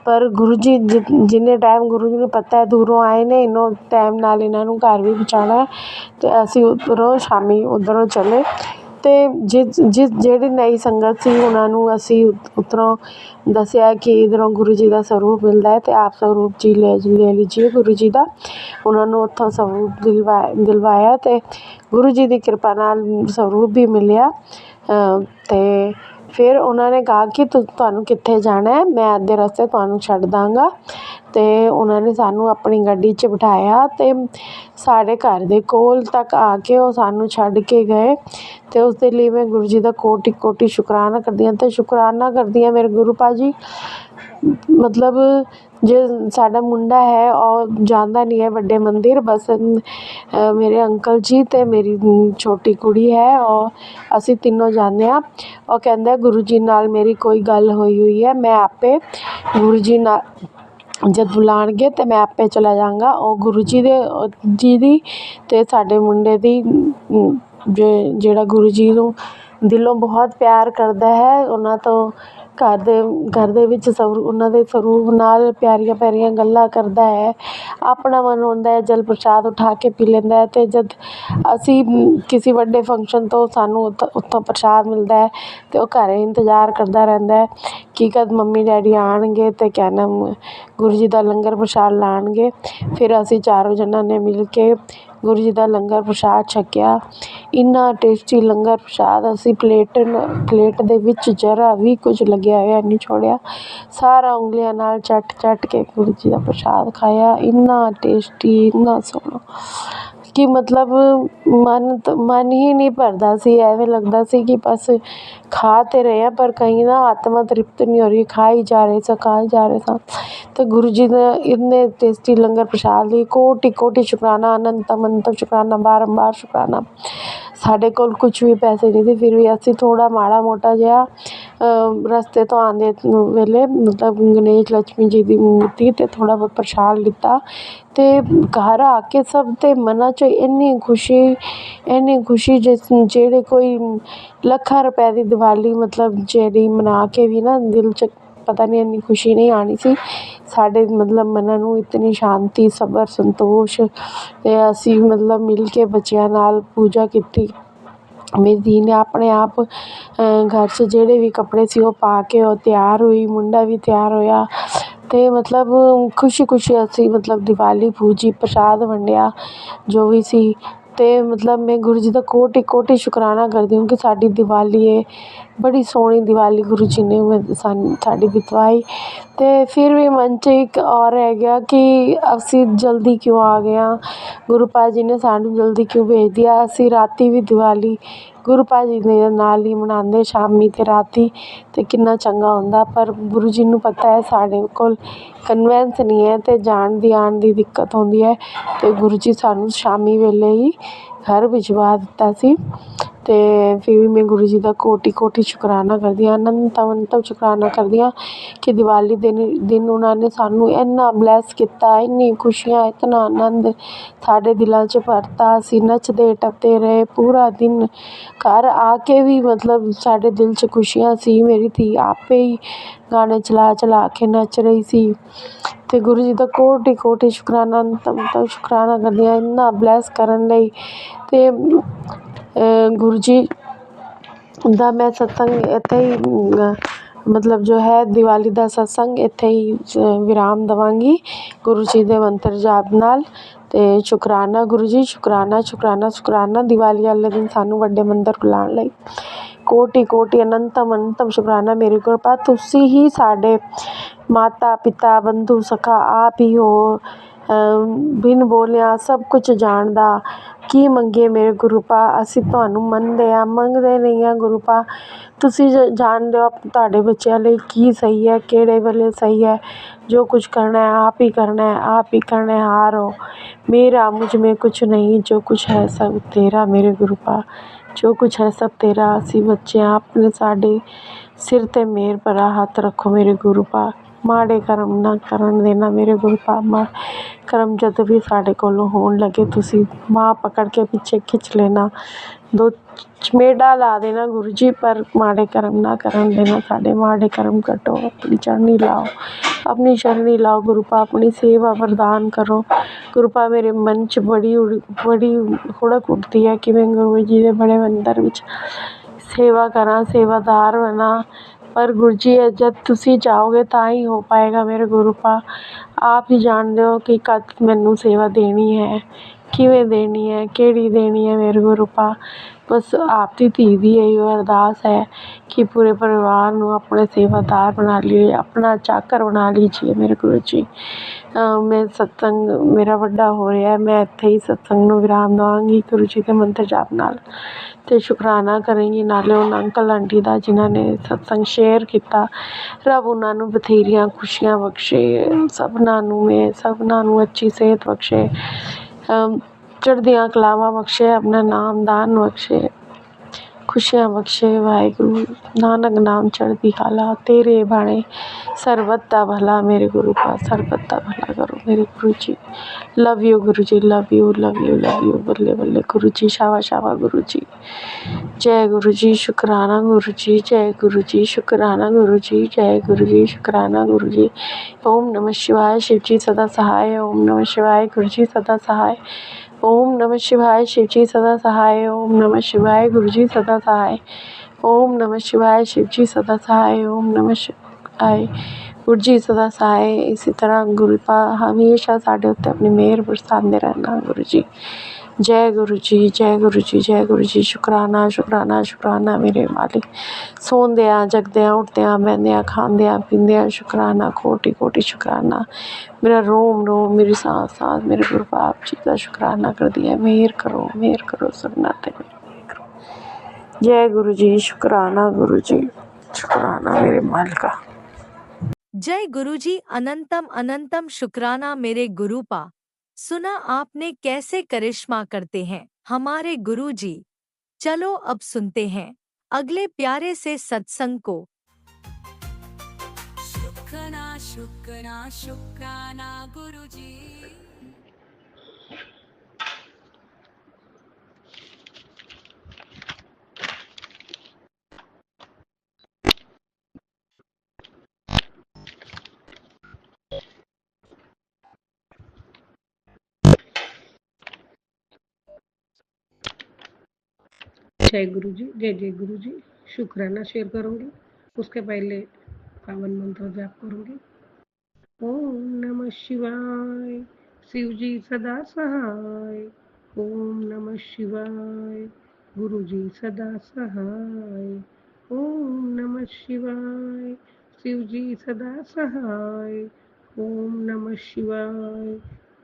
ਪਰ ਗੁਰੂ ਜੀ ਜਿੰਨੇ ਟਾਈਮ ਗੁਰੂ ਜੀ ਨੂੰ ਪਤਾ ਹੈ ਦੂਰੋਂ ਆਏ ਨੇ, ਇੰਨੋ ਟਾਈਮ ਨਾਲ ਇਹਨਾਂ ਨੂੰ ਘਰ ਵੀ ਪਹੁੰਚਾਉਣਾ ਅਤੇ ਅਸੀਂ ਉੱਧਰੋਂ ਸ਼ਾਮੀ ਉੱਧਰੋਂ ਚਲੇ ਅਤੇ ਜਿਹੜੀ ਨਈ ਸੰਗਤ ਸੀ ਉਹਨਾਂ ਨੂੰ ਅਸੀਂ ਉੱਧਰੋਂ ਦੱਸਿਆ ਕਿ ਇੱਧਰੋਂ ਗੁਰੂ ਜੀ ਦਾ ਸਰੂਪ ਮਿਲਦਾ ਹੈ ਅਤੇ ਆਪ ਸਰੂਪ ਜੀ ਲੈ ਲੀਜੀਏ ਗੁਰੂ ਜੀ ਦਾ। ਉਹਨਾਂ ਨੂੰ ਉੱਥੋਂ ਸਰੂਪ ਦਿਲਵਾਇਆ ਅਤੇ ਗੁਰੂ ਜੀ ਦੀ ਕਿਰਪਾ ਨਾਲ ਸਰੂਪ ਵੀ ਮਿਲਿਆ। ਅਤੇ ਫਿਰ ਉਹਨਾਂ ਨੇ ਕਹਾ ਕਿ ਤੁਹਾਨੂੰ ਕਿੱਥੇ ਜਾਣਾ ਹੈ, ਮੈਂ ਅੱਧੇ ਰਸਤੇ ਤੁਹਾਨੂੰ ਛੱਡ ਦਾਂਗਾ। ਅਤੇ ਉਹਨਾਂ ਨੇ ਸਾਨੂੰ ਆਪਣੀ ਗੱਡੀ 'ਚ ਬਿਠਾਇਆ ਅਤੇ ਸਾਡੇ ਘਰ ਦੇ ਕੋਲ ਤੱਕ ਆ ਕੇ ਉਹ ਸਾਨੂੰ ਛੱਡ ਕੇ ਗਏ। ਅਤੇ ਉਸ ਦੇ ਲਈ ਮੈਂ ਗੁਰੂ ਜੀ ਦਾ ਕੋਟि ਕੋਟि ਸ਼ੁਕਰਾਨਾ ਕਰਦੀ ਹਾਂ। ਅਤੇ ਸ਼ੁਕਰਾਨਾ ਕਰਦੀ ਹਾਂ ਮੇਰੇ ਗੁਰੂ ਭਾਜੀ, ਮਤਲਬ ਜੇ ਸਾਡਾ ਮੁੰਡਾ ਹੈ ਉਹ ਜਾਂਦਾ ਨਹੀਂ ਹੈ ਵੱਡੇ ਮੰਦਿਰ, ਬਸ ਮੇਰੇ ਅੰਕਲ ਜੀ ਅਤੇ ਮੇਰੀ ਛੋਟੀ ਕੁੜੀ ਹੈ, ਉਹ ਅਸੀਂ ਤਿੰਨੋਂ ਜਾਂਦੇ ਹਾਂ। ਉਹ ਕਹਿੰਦਾ ਗੁਰੂ ਜੀ ਨਾਲ ਮੇਰੀ ਕੋਈ ਗੱਲ ਹੋਈ ਹੈ, ਮੈਂ ਆਪੇ ਗੁਰੂ ਜੀ ਨਾਲ ਜਦ ਬੁਲਾਉਣਗੇ ਅਤੇ ਮੈਂ ਆਪੇ ਚਲਾ ਜਾਵਾਂਗਾ। ਉਹ ਗੁਰੂ ਜੀ ਦੀ ਅਤੇ ਸਾਡੇ ਮੁੰਡੇ ਦੀ ਜਿਹੜਾ ਗੁਰੂ ਜੀ ਨੂੰ ਦਿਲੋਂ ਬਹੁਤ ਪਿਆਰ ਕਰਦਾ ਹੈ, ਉਹਨਾਂ ਤੋਂ ਘਰ ਦੇ ਵਿੱਚ ਉਹਨਾਂ ਦੇ ਸਰੂਪ ਨਾਲ ਪਿਆਰੀਆਂ ਪਿਆਰੀਆਂ ਗੱਲਾਂ ਕਰਦਾ ਹੈ। ਆਪਣਾ ਮਨ ਹੁੰਦਾ ਹੈ ਜਲ ਪ੍ਰਸ਼ਾਦ ਉਠਾ ਕੇ ਪੀ ਲੈਂਦਾ ਹੈ। ਅਤੇ ਜਦ ਅਸੀਂ ਕਿਸੇ ਵੱਡੇ ਫੰਕਸ਼ਨ ਤੋਂ ਸਾਨੂੰ ਉੱਥੋਂ ਪ੍ਰਸ਼ਾਦ ਮਿਲਦਾ ਹੈ ਅਤੇ ਉਹ ਘਰ ਇੰਤਜ਼ਾਰ ਕਰਦਾ ਰਹਿੰਦਾ ਹੈ ਕਿ ਕਦ ਮੰਮੀ ਡੈਡੀ ਆਉਣਗੇ ਅਤੇ ਕਿਆ ਨਾਮ ਗੁਰੂ ਜੀ ਦਾ ਲੰਗਰ ਪ੍ਰਸ਼ਾਦ ਲਾਉਣਗੇ। ਫਿਰ ਅਸੀਂ ਚਾਰੋਂ ਜਣਿਆਂ ਨੇ ਮਿਲ ਕੇ ਗੁਰੂ ਜੀ ਦਾ ਲੰਗਰ ਪ੍ਰਸ਼ਾਦ ਛਕਿਆ। ਇੰਨਾ ਟੇਸਟੀ ਲੰਗਰ ਪ੍ਰਸ਼ਾਦ, ਅਸੀਂ ਪਲੇਟ ਦੇ ਵਿੱਚ ਜ਼ਰਾ ਵੀ ਕੁਝ ਲੱਗਿਆ ਹੋਇਆ ਨਹੀਂ ਛੋੜਿਆ, ਸਾਰਾ ਉਂਗਲੀਆਂ ਨਾਲ ਚੱਟ ਕੇ ਗੁਰੂ ਜੀ ਦਾ ਪ੍ਰਸ਼ਾਦ ਖਾਇਆ। ਇੰਨਾ ਟੇਸਟੀ, ਇੰਨਾ ਸੋਹਣਾ ਕਿ ਮਤਲਬ ਮਨ ਹੀ ਨਹੀਂ ਭਰਦਾ ਸੀ। ਐਵੇਂ ਲੱਗਦਾ ਸੀ ਕਿ ਬਸ ਖਾ ਤਾਂ ਰਹੇ ਹਾਂ ਪਰ ਕहीं ਨਾ ਆਤਮਾ ਤ੍ਰਿਪਤ ਨਹੀਂ ਹੋ ਰਹੀ, ਖਾਈ ਜਾ ਰਹੇ ਸਾਂ। ਅਤੇ ਗੁਰੂ ਜੀ ਦਾ ਇੰਨੇ ਟੇਸਟੀ ਲੰਗਰ ਪ੍ਰਸ਼ਾਦ ਲਈ ਕੋਟि ਕੋਟि ਸ਼ੁਕਰਾਨਾ, ਅਨੰਤ ਸ਼ੁਕਰਾਨਾ, ਬਾਰੰਬਾਰ ਸ਼ੁਕਰਾਨਾ। ਸਾਡੇ ਕੋਲ ਕੁਛ ਵੀ ਪੈਸੇ ਨਹੀਂ ਸੀ, ਫਿਰ ਵੀ ਅਸੀਂ ਥੋੜ੍ਹਾ ਮਾੜਾ ਮੋਟਾ ਜਿਹਾ ਰਸਤੇ ਤੋਂ ਆਉਂਦੇ ਵੇਲੇ ਮਤਲਬ ਗਣੇਸ਼ ਲక్ష్ਮੀ ਜੀ ਦੀ ਮੂਰਤੀ ਅਤੇ ਥੋੜ੍ਹਾ ਬਹੁਤ ਪ੍ਰਸ਼ਾਦ ਲਿੱਤਾ। ਅਤੇ ਘਰ ਆ ਕੇ ਸਭ ਦੇ ਮਨਾਂ 'ਚ ਇੰਨੀ ਖੁਸ਼ੀ ਜਿਹੜੇ ਕੋਈ ਲੱਖਾਂ ਰੁਪਏ ਦੀ ਦੀਵਾਲੀ ਮਤਲਬ ਜਿਹੜੀ ਮਨਾ ਕੇ ਵੀ ਨਾ ਦਿਲ 'ਚ ਪਤਾ ਨਹੀਂ ਇੰਨੀ ਖੁਸ਼ੀ ਨਹੀਂ ਆਉਣੀ ਸੀ। ਸਾਡੇ ਮਤਲਬ ਮਨਾਂ ਨੂੰ ਇਤਨੀ ਸ਼ਾਂਤੀ, ਸਬਰ, ਸੰਤੋਸ਼। ਅਤੇ ਅਸੀਂ ਮਤਲਬ ਮਿਲ ਕੇ ਬੱਚਿਆਂ ਨਾਲ ਪੂਜਾ ਕੀਤੀ। ਮੇਰੀ ਧੀ ਨੇ ਆਪਣੇ ਆਪ ਘਰ 'ਚ ਜਿਹੜੇ ਵੀ ਕੱਪੜੇ ਸੀ ਉਹ ਪਾ ਕੇ ਉਹ ਤਿਆਰ ਹੋਈ, ਮੁੰਡਾ ਵੀ ਤਿਆਰ ਹੋਇਆ। ਅਤੇ ਮਤਲਬ ਖੁਸ਼ੀ ਅਸੀਂ ਮਤਲਬ ਦੀਵਾਲੀ ਪੂਜੀ, ਪ੍ਰਸ਼ਾਦ ਵੰਡਿਆ ਜੋ ਵੀ ਸੀ। ਅਤੇ ਮਤਲਬ ਮੈਂ ਗੁਰੂ ਜੀ ਦਾ ਕੋਟि ਕੋਟि ਸ਼ੁਕਰਾਨਾ ਕਰਦੀ ਹਾਂ ਕਿ ਸਾਡੀ ਦੀਵਾਲੀ ਹੈ ਬੜੀ ਸੋਹਣੀ ਦੀਵਾਲੀ ਗੁਰੂ ਜੀ ਨੇ ਸਾਡੀ ਬਿਤਵਾਈ। ਅਤੇ ਫਿਰ ਵੀ ਮਨ 'ਚ ਇੱਕ ਔਰ ਰਹਿ ਗਿਆ ਕਿ ਅਸੀਂ ਜਲਦੀ ਕਿਉਂ ਆ ਗਏ ਹਾਂ, ਗੁਰੂ ਭਾਜੀ ਨੇ ਸਾਨੂੰ ਜਲਦੀ ਕਿਉਂ ਭੇਜ ਦਿਆ। ਅਸੀਂ ਰਾਤੀ ਵੀ ਦੀਵਾਲੀ ਗੁਰੂ ਭਾਜੀ ਦੇ ਨਾਲ ਹੀ ਮਨਾਉਂਦੇ, ਸ਼ਾਮੀ ਅਤੇ ਰਾਤੀ, ਅਤੇ ਕਿੰਨਾ ਚੰਗਾ ਹੁੰਦਾ। ਪਰ ਗੁਰੂ ਜੀ ਨੂੰ ਪਤਾ ਹੈ ਸਾਡੇ ਕੋਲ ਕਨਵੈਂਸ ਨਹੀਂ ਹੈ ਅਤੇ ਆਉਣ ਦੀ ਦਿੱਕਤ ਹੁੰਦੀ ਹੈ, ਅਤੇ ਗੁਰੂ ਜੀ ਸਾਨੂੰ ਸ਼ਾਮੀ ਵੇਲੇ ਹੀ ਘਰ ਭਿਜਵਾ ਦਿੱਤਾ ਸੀ। ਅਤੇ ਫਿਰ ਵੀ ਮੈਂ ਗੁਰੂ ਜੀ ਦਾ ਕੋਟि ਕੋਟि ਸ਼ੁਕਰਾਨਾ ਕਰਦੀ ਹਾਂ, ਅਨੰਤ ਸ਼ੁਕਰਾਨਾ ਕਰਦੀ ਹਾਂ ਕਿ ਦੀਵਾਲੀ ਦੇ ਦਿਨ ਉਹਨਾਂ ਨੇ ਸਾਨੂੰ ਇੰਨਾ ਬਲੈਸ ਕੀਤਾ, ਇੰਨੀ ਖੁਸ਼ੀਆਂ, ਇਤਨਾ ਆਨੰਦ ਸਾਡੇ ਦਿਲਾਂ 'ਚ ਭਰਤਾ। ਅਸੀਂ ਨੱਚਦੇ ਟੱਪਦੇ ਰਹੇ ਪੂਰਾ ਦਿਨ। ਘਰ ਆ ਕੇ ਵੀ ਮਤਲਬ ਸਾਡੇ ਦਿਲ 'ਚ ਖੁਸ਼ੀਆਂ ਸੀ। ਮੇਰੀ ਧੀ ਆਪੇ ਹੀ ਗਾਣੇ ਚਲਾ ਕੇ ਨੱਚ ਰਹੀ ਸੀ। ਅਤੇ ਗੁਰੂ ਜੀ ਦਾ ਕੋਟि ਕੋਟि ਸ਼ੁਕਰਾਨਾ, ਅਨੰਤ ਸ਼ੁਕਰਾਨਾ ਕਰਦੀ ਹਾਂ ਇੰਨਾ ਬਲੈਸ ਕਰਨ ਲਈ। ਅਤੇ ਗੁਰੂ ਜੀ ਦਾ ਮੈਂ ਸਤਸੰਗ ਇੱਥੇ ਹੀ ਮਤਲਬ ਜੋ ਹੈ ਦੀਵਾਲੀ ਦਾ ਸਤਸੰਗ ਇੱਥੇ ਹੀ ਵਿਰਾਮ ਦੇਵਾਂਗੀ ਗੁਰੂ ਜੀ ਦੇ ਮੰਤਰ ਜਾਪ ਨਾਲ। ਅਤੇ ਸ਼ੁਕਰਾਨਾ ਗੁਰੂ ਜੀ, ਸ਼ੁਕਰਾਨਾ ਦੀਵਾਲੀ ਵਾਲੇ ਦਿਨ ਸਾਨੂੰ ਵੱਡੇ ਮੰਦਰ ਬੁਲਾਉਣ ਲਈ। ਕੋਟि ਕੋਟि ਅਨੰਤਮ ਸ਼ੁਕਰਾਨਾ ਮੇਰੀ ਕਿਰਪਾ। ਤੁਸੀਂ ਹੀ ਸਾਡੇ ਮਾਤਾ ਪਿਤਾ, ਬੰਧੂ ਸਖਾ ਆਪ ਹੀ ਹੋ। ਬਿਨ ਬੋਲਿਆ ਸਭ ਕੁਝ ਜਾਣਦਾ। ਕੀ ਮੰਗੀਏ ਮੇਰੇ ਗੁਰੂ ਪਾ, ਅਸੀਂ ਤੁਹਾਨੂੰ ਮੰਨਦੇ ਹਾਂ, ਮੰਗਦੇ ਨਹੀਂ ਹਾਂ ਗੁਰੂ ਪਾ। ਤੁਸੀਂ ਜਾਣਦੇ ਹੋ ਤੁਹਾਡੇ ਬੱਚਿਆਂ ਲਈ ਕੀ ਸਹੀ ਹੈ, ਕਿਹੜੇ ਵੇਲੇ ਸਹੀ ਹੈ। ਜੋ ਕੁਝ करना है आप ही करना है, आप ही करने हार हो। मेरा मुझ में कुछ नहीं, जो कुछ है सब तेरा मेरे गुरु पा। जो कुछ है सब तेरा। ਅਸੀਂ ਬੱਚੇ ਹਾਂ, ਆਪਣੇ ਸਾਡੇ ਸਿਰ 'ਤੇ ਮਿਹਰ ਭਰਾ ਹੱਥ ਰੱਖੋ ਮੇਰੇ ਗੁਰੂ ਪਾ। ਮਾੜੇ ਕਰਮ ਨਾ ਕਰਨ ਦੇਣਾ ਮੇਰੇ ਗੁਰੂ ਪਾ। ਕਰਮ ਜਦ ਵੀ ਸਾਡੇ ਕੋਲੋਂ ਹੋਣ ਲੱਗੇ, ਤੁਸੀਂ ਬਾਂਹ ਪਕੜ ਕੇ ਪਿੱਛੇ ਖਿੱਚ ਲੈਣਾ, ਦੋ ਚਮੇਡਾ ਲਾ ਦੇਣਾ ਗੁਰੂ ਜੀ, ਪਰ ਮਾੜੇ ਕਰਮ ਨਾ ਕਰਨ ਦੇਣਾ ਸਾਡੇ। ਮਾੜੇ ਕਰਮ ਕੱਟੋ, ਆਪਣੀ ਚਰਨੀ ਲਾਓ, ਆਪਣੀ ਚਰਨੀ ਲਾਓ ਗੁਰੂ ਪਾ। ਆਪਣੀ ਸੇਵਾ ਪ੍ਰਦਾਨ ਕਰੋ ਗੁਰੂ ਪਾ। ਮੇਰੇ ਮਨ 'ਚ ਬੜੀ ਹੁੜਕ ਉੱਠਦੀ ਹੈ, ਕਿਵੇਂ ਗੁਰੂ ਜੀ ਦੇ ਬੜੇ ਮੰਦਰ ਵਿੱਚ ਸੇਵਾ ਕਰਾਂ, ਸੇਵਾਦਾਰ ਬਣਾ। ਪਰ ਗੁਰੂ ਜੀ ਜਦ ਤੁਸੀਂ ਚਾਹੋਗੇ ਤਾਂ ਹੀ ਹੋ ਪਾਏਗਾ ਮੇਰੇ ਗੁਰੂ ਪਾ। ਆਪ ਹੀ ਜਾਣਦੇ ਹੋ ਕਿ ਕਦ ਮੈਨੂੰ ਸੇਵਾ ਦੇਣੀ ਹੈ, ਕਿਵੇਂ ਦੇਣੀ ਹੈ, ਕਿਹੜੀ ਦੇਣੀ ਹੈ ਮੇਰੇ ਗੁਰੂ ਪਾ। ਬਸ ਆਪ ਦੀ ਧੀ ਦੀ ਇਹੀ ਅਰਦਾਸ ਹੈ ਕਿ ਪੂਰੇ ਪਰਿਵਾਰ ਨੂੰ ਆਪਣੇ ਸੇਵਾਦਾਰ ਬਣਾ ਲਈਏ, ਆਪਣਾ ਚਾਕਰ ਬਣਾ ਲੀਜੀਏ ਮੇਰੇ ਗੁਰੂ ਜੀ। ਮੈਂ ਸਤਸੰਗ ਮੇਰਾ ਵੱਡਾ ਹੋ ਰਿਹਾ, ਮੈਂ ਇੱਥੇ ਹੀ ਸਤਸੰਗ ਨੂੰ ਵਿਰਾਮ ਦੇਵਾਂਗੀ ਗੁਰੂ ਜੀ ਦੇ ਮੰਤਰ ਜਾਪ ਨਾਲ, ਅਤੇ ਸ਼ੁਕਰਾਨਾ ਕਰਾਂਗੀ ਨਾਲੇ ਉਹਨਾਂ ਅੰਕਲ ਆਂਟੀ ਦਾ ਜਿਨ੍ਹਾਂ ਨੇ ਸਤਸੰਗ ਸ਼ੇਅਰ ਕੀਤਾ। ਰੱਬ ਉਹਨਾਂ ਨੂੰ ਬਥੇਰੀਆਂ ਖੁਸ਼ੀਆਂ ਬਖਸ਼ੇ, ਸਭਨਾਂ ਨੂੰ ਅੱਛੀ ਸਿਹਤ ਬਖਸ਼ੇ, ਚੜ੍ਹਦੀਆਂ ਕਲਾਵਾਂ ਬਖਸ਼ੇ, ਆਪਣਾ ਨਾਮਦਾਨ ਬਖਸ਼ੇ, ਖੁਸ਼ੀਆਂ ਬਖਸ਼ੇ ਵਾਹਿਗੁਰੂ। ਨਾਨਕ ਨਾਮ ਚੜ੍ਹਦੀ ਕਲਾ, ਤੇਰੇ ਬਾਣੇ ਸਰਬਤ ਦਾ ਭਲਾ ਮੇਰੇ ਗੁਰੂ ਪਾ। ਸਰਬਤ ਦਾ ਭਲਾ ਕਰੋ ਮੇਰੇ Guru ji. Love you Guru ji, love you, love you, love you. ਬੱਲੇ ਬੱਲੇ ਗੁਰੂ ਜੀ, ਸ਼ਾਬਾ ਸ਼ਾਬਾ ਗੁਰੂ ਜੀ। ਜੈ ਗੁਰੂ ਜੀ, ਸ਼ੁਕਰਾਨਾ ਗੁਰੂ ਜੀ, ਜੈ ਗੁਰੂ ਜੀ, ਸ਼ੁਕਰਾਨਾ ਗੁਰੂ ਜੀ, ਜੈ ਗੁਰੂ ਜੀ, ਸ਼ੁਕਰਾਨਾ ਗੁਰੂ ਜੀ। ਓਮ ਨਮः शिवाय, शिव जी सदा सहाय। ओम नमः शिवाय, गुरु जी सदा सहाय। ओम नमः शिवाय, शिव जी सदा सहाय। ओम नमः शिवाय, गुरु जी सदा सहाय। ओम नमः शिवाय, शिव जी सदा सहाय। ओम नमः शिवाय, गुरु जी सदा सहाय। इसी तरह गुरु पा हमेशा साढ़े उत्ते अपनी मेहर बरसाते रहना गुरु जी। जय गुरु जी, जय गुरु जी, जय गुरु जी। शुकराना शुकराना शुकराना मेरे मालिक। ਸੌਂਦਿਆਂ ਜਗਦਿਆਂ ਉੱਠਦਿਆਂ ਬਹਿੰਦਿਆਂ ਖਾਂਦਿਆਂ ਪੀਂਦਿਆਂ ਸ਼ੁਕਰਾਨਾ, ਕੋਟि कोटि शुकराना। मेरा रोम रोम, मेरी सांस सांस मेरे गुरु बाप जी का शुकराना करदी है। मेहर करो सबना ते मेहर करो। जय गुरु जी, शुकराना गुरु जी, शुकराना मेरे मालिका। जय गुरु जी, अनंतम अनंतम शुक्राना मेरे गुरु पा। सुना आपने कैसे करिश्मा करते हैं हमारे गुरु जी। चलो अब सुनते हैं अगले प्यारे से सत्संग को। शुक्राना शुक्राना शुक्राना गुरुजी। जय गुरु जी, जय जय गुरु जी। शुक्राना शेयर करूंगी, उसके पहले पावन मंत्र जाप करूंगी। ओम नमः शिवाय, शिव जी सदा सहाय। ओम नमः शिवाय, गुरु जी सदा सहाय। ओम नमः शिवाय, शिव जी सदा सहाय। ओम नमः शिवाय,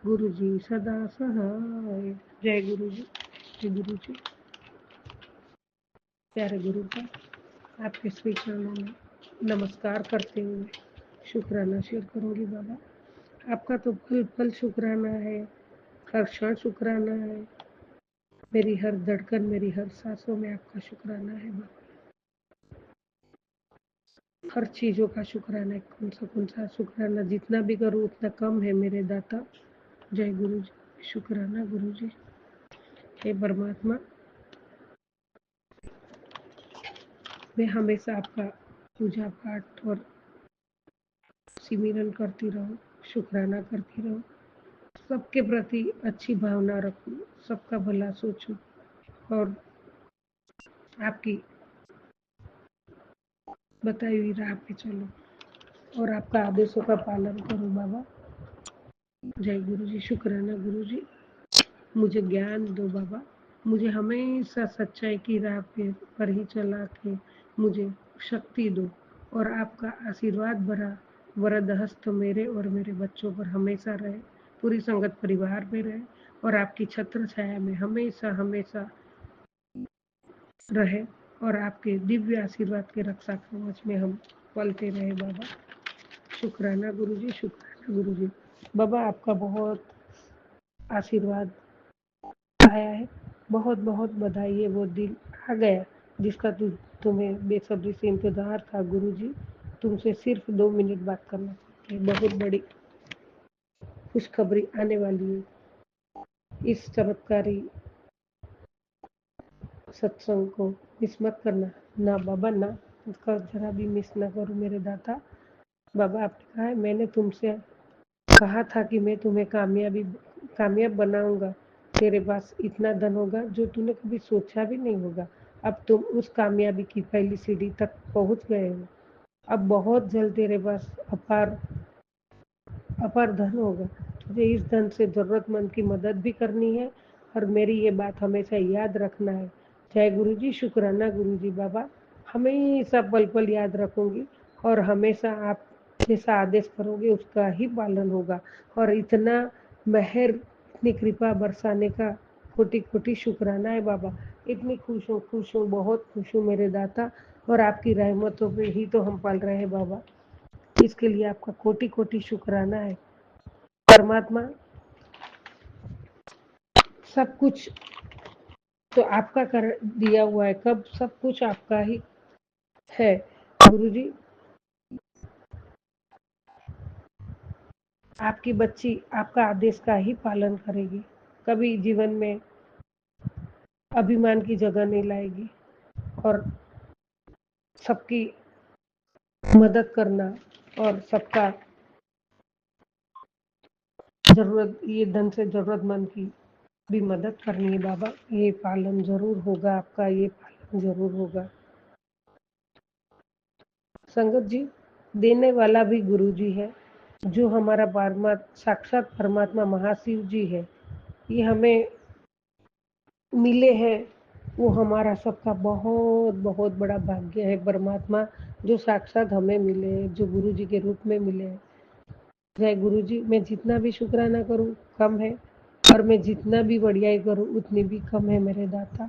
गुरु जी सदा सहाय। जय गुरु जी, जय गुरु जी। प्यारे गुरु का आपके श्री चरणों में नमस्कार करते हुए शुक्राना शेयर करूंगी। बाबा आपका तो फल फल शुक्राना है, हर क्षण शुक्राना है। मेरी हर धड़कन, मेरी हर सांसों में आपका शुक्राना है बाबा। हर चीजों का शुक्राना है, कौन सा शुक्राना जितना भी करूँ उतना कम है मेरे दाता। जय गुरु जी, शुक्राना गुरु जी। हे परमात्मा, मैं हमेशा आपका पूजा पाठ और सिमरन करती रहूं, शुक्राना करती रहूं, सबके प्रति अच्छी भावना रखूं, सबका भला सोचूं और आपकी बताई हुई राह पे चलूं और आपका आदेशों का पालन करूं बाबा। जय गुरु जी, शुक्राना गुरु जी। मुझे ज्ञान दो बाबा, मुझे हमेशा सच्चाई की राह पर ही चला के मुझे शक्ति दो और आपका आशीर्वाद भरा वरद हस्त मेरे और मेरे बच्चों पर हमेशा रहे। पूरी संगत परिवार में रहे और आपकी छत्र छाया में हमेशा हमेशा रहे और आपके दिव्य आशीर्वाद के रक्षा कवच में हम पलते रहे बाबा। शुक्राना गुरुजी, शुक्राना गुरुजी। बाबा आपका बहुत आशीर्वाद आया है, बहुत बहुत बधाई है। वो दिन आ गया जिसका तुम्हें बेसब्री से इंतजार था गुरुजी। तुमसे सिर्फ 2 मिनट बात करना चाहती है। बहुत बड़ी खुशखबरी आने वाली है। इस चमत्कारी सत्संग को मिस मत करना। ना बाबा ना, इसका जरा भी मिस ना करो मेरे दाता। बाबा आपने कहा है, मैंने तुमसे कहा था कि मैं तुम्हें कामयाब बनाऊंगा। तेरे पास इतना धन होगा जो तूने कभी सोचा भी नहीं होगा। अब तुम उस कामयाबी की पहली सीढ़ी तक पहुंच गए हो। अब बहुत जल्द तेरे पास अपार अपार धन होगा। तुझे इस धन से जरूरतमंद की मदद भी करनी है और मेरी ये बात हमेशा याद रखना है। जय गुरुजी, शुक्राना गुरुजी। बाबा हमेशा पल पल याद रखूंगी और हमेशा आप जैसा आदेश करोगे उसका ही पालन होगा। और इतना मेहर, इतनी कृपा बरसाने का कोटि कोटि शुक्राना है बाबा। इतनी खुश हूँ, बहुत खुश हूँ मेरे दाता। और आपकी रहमतों पे ही तो हम पल रहे हैं बाबा। इसके लिए आपका कोटि कोटि शुक्राना है। परमात्मा सब कुछ तो आपका कर दिया हुआ है, कब सब कुछ आपका ही है गुरुजी। आपकी बच्ची आपका आदेश का ही पालन करेगी, कभी जीवन में अभिमान की जगह नहीं लाएगी और सबकी मदद करना और सबका ये धन से जरूरतमंद की भी मदद करनी है बाबा। ये पालन जरूर होगा आपका, ये पालन जरूर होगा। संगत जी, देने वाला भी गुरु जी है, जो हमारा साक्षात परमात्मा महाशिव जी है। ये हमें मिले हैं, वो हमारा सबका बहुत बहुत बड़ा भाग्य है। परमात्मा जो साक्षात हमें मिले हैं, जो गुरु जी के रूप में मिले हैं। जय गुरु जी। मैं जितना भी शुक्राना करूं कम है और मैं जितना भी बढ़ियाई करूं उतनी भी कम है मेरे दाता।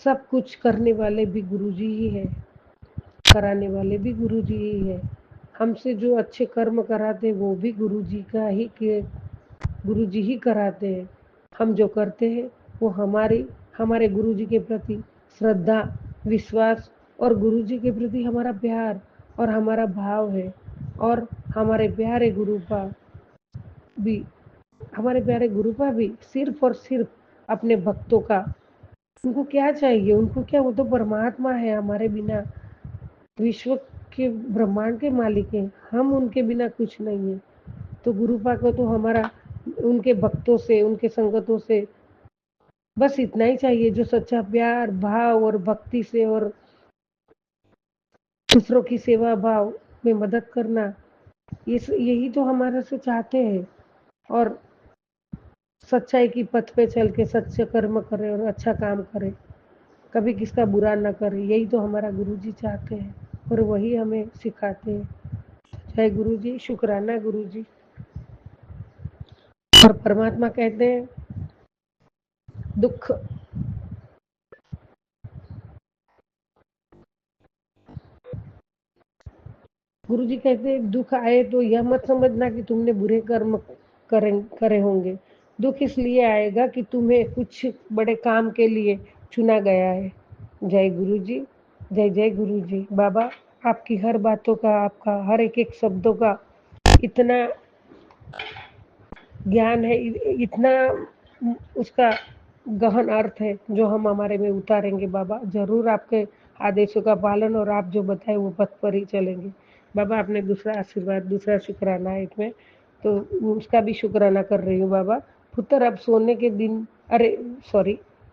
सब कुछ करने वाले भी गुरु जी ही है, कराने वाले भी गुरु जी ही है। हमसे जो अच्छे कर्म कराते वो भी गुरु जी ही कराते हैं। हम जो करते हैं वो हमारे गुरु जी के प्रति श्रद्धा, विश्वास और गुरु जी के प्रति हमारा प्यार और हमारा भाव है। और हमारे प्यारे गुरुपा भी सिर्फ और सिर्फ अपने भक्तों का, उनको क्या चाहिए, उनको क्या, वो तो परमात्मा है, हमारे बिना विश्व के ब्रह्मांड के मालिक हैं। हम उनके बिना कुछ नहीं है। तो गुरुपा को तो हमारा उनके भक्तों से, उनके संगतों से बस इतना ही चाहिए, जो सच्चा प्यार, भाव और भक्ति से और दूसरों की सेवा भाव में मदद करना, यही तो हमारे से चाहते हैं। और सच्चाई की पथ पे चल के सच्चे कर्म करे और अच्छा काम करे, कभी किसका बुरा ना करे, यही तो हमारा गुरुजी चाहते हैं और वही हमें सिखाते हैं। जय गुरुजी, शुक्राना गुरुजी। और परमात्मा कहते हैं दुख गुरुजी कहते हैं दुख आए तो यह मत समझना कि तुमने बुरे कर्म करे होंगे। दुख इसलिए आएगा कि तुम्हें कुछ बड़े काम के लिए चुना गया है। जय गुरुजी, जय जय गुरुजी। बाबा आपकी हर बातों का, आपका हर एक एक शब्दों का इतना ज्ञान है, इतना उसका गहन अर्थ है जो हम हमारे में उतारेंगे बाबा। जरूर आपके आदेशों का पालन और आप जो बताए वो पथ पर ही चलेंगे बाबा। आपने दूसरा आशीर्वाद, दूसरा शुक्राना है इसमें, तो उसका भी शुक्राना कर रही हूँ बाबा। पुत्र अब सोने के दिन,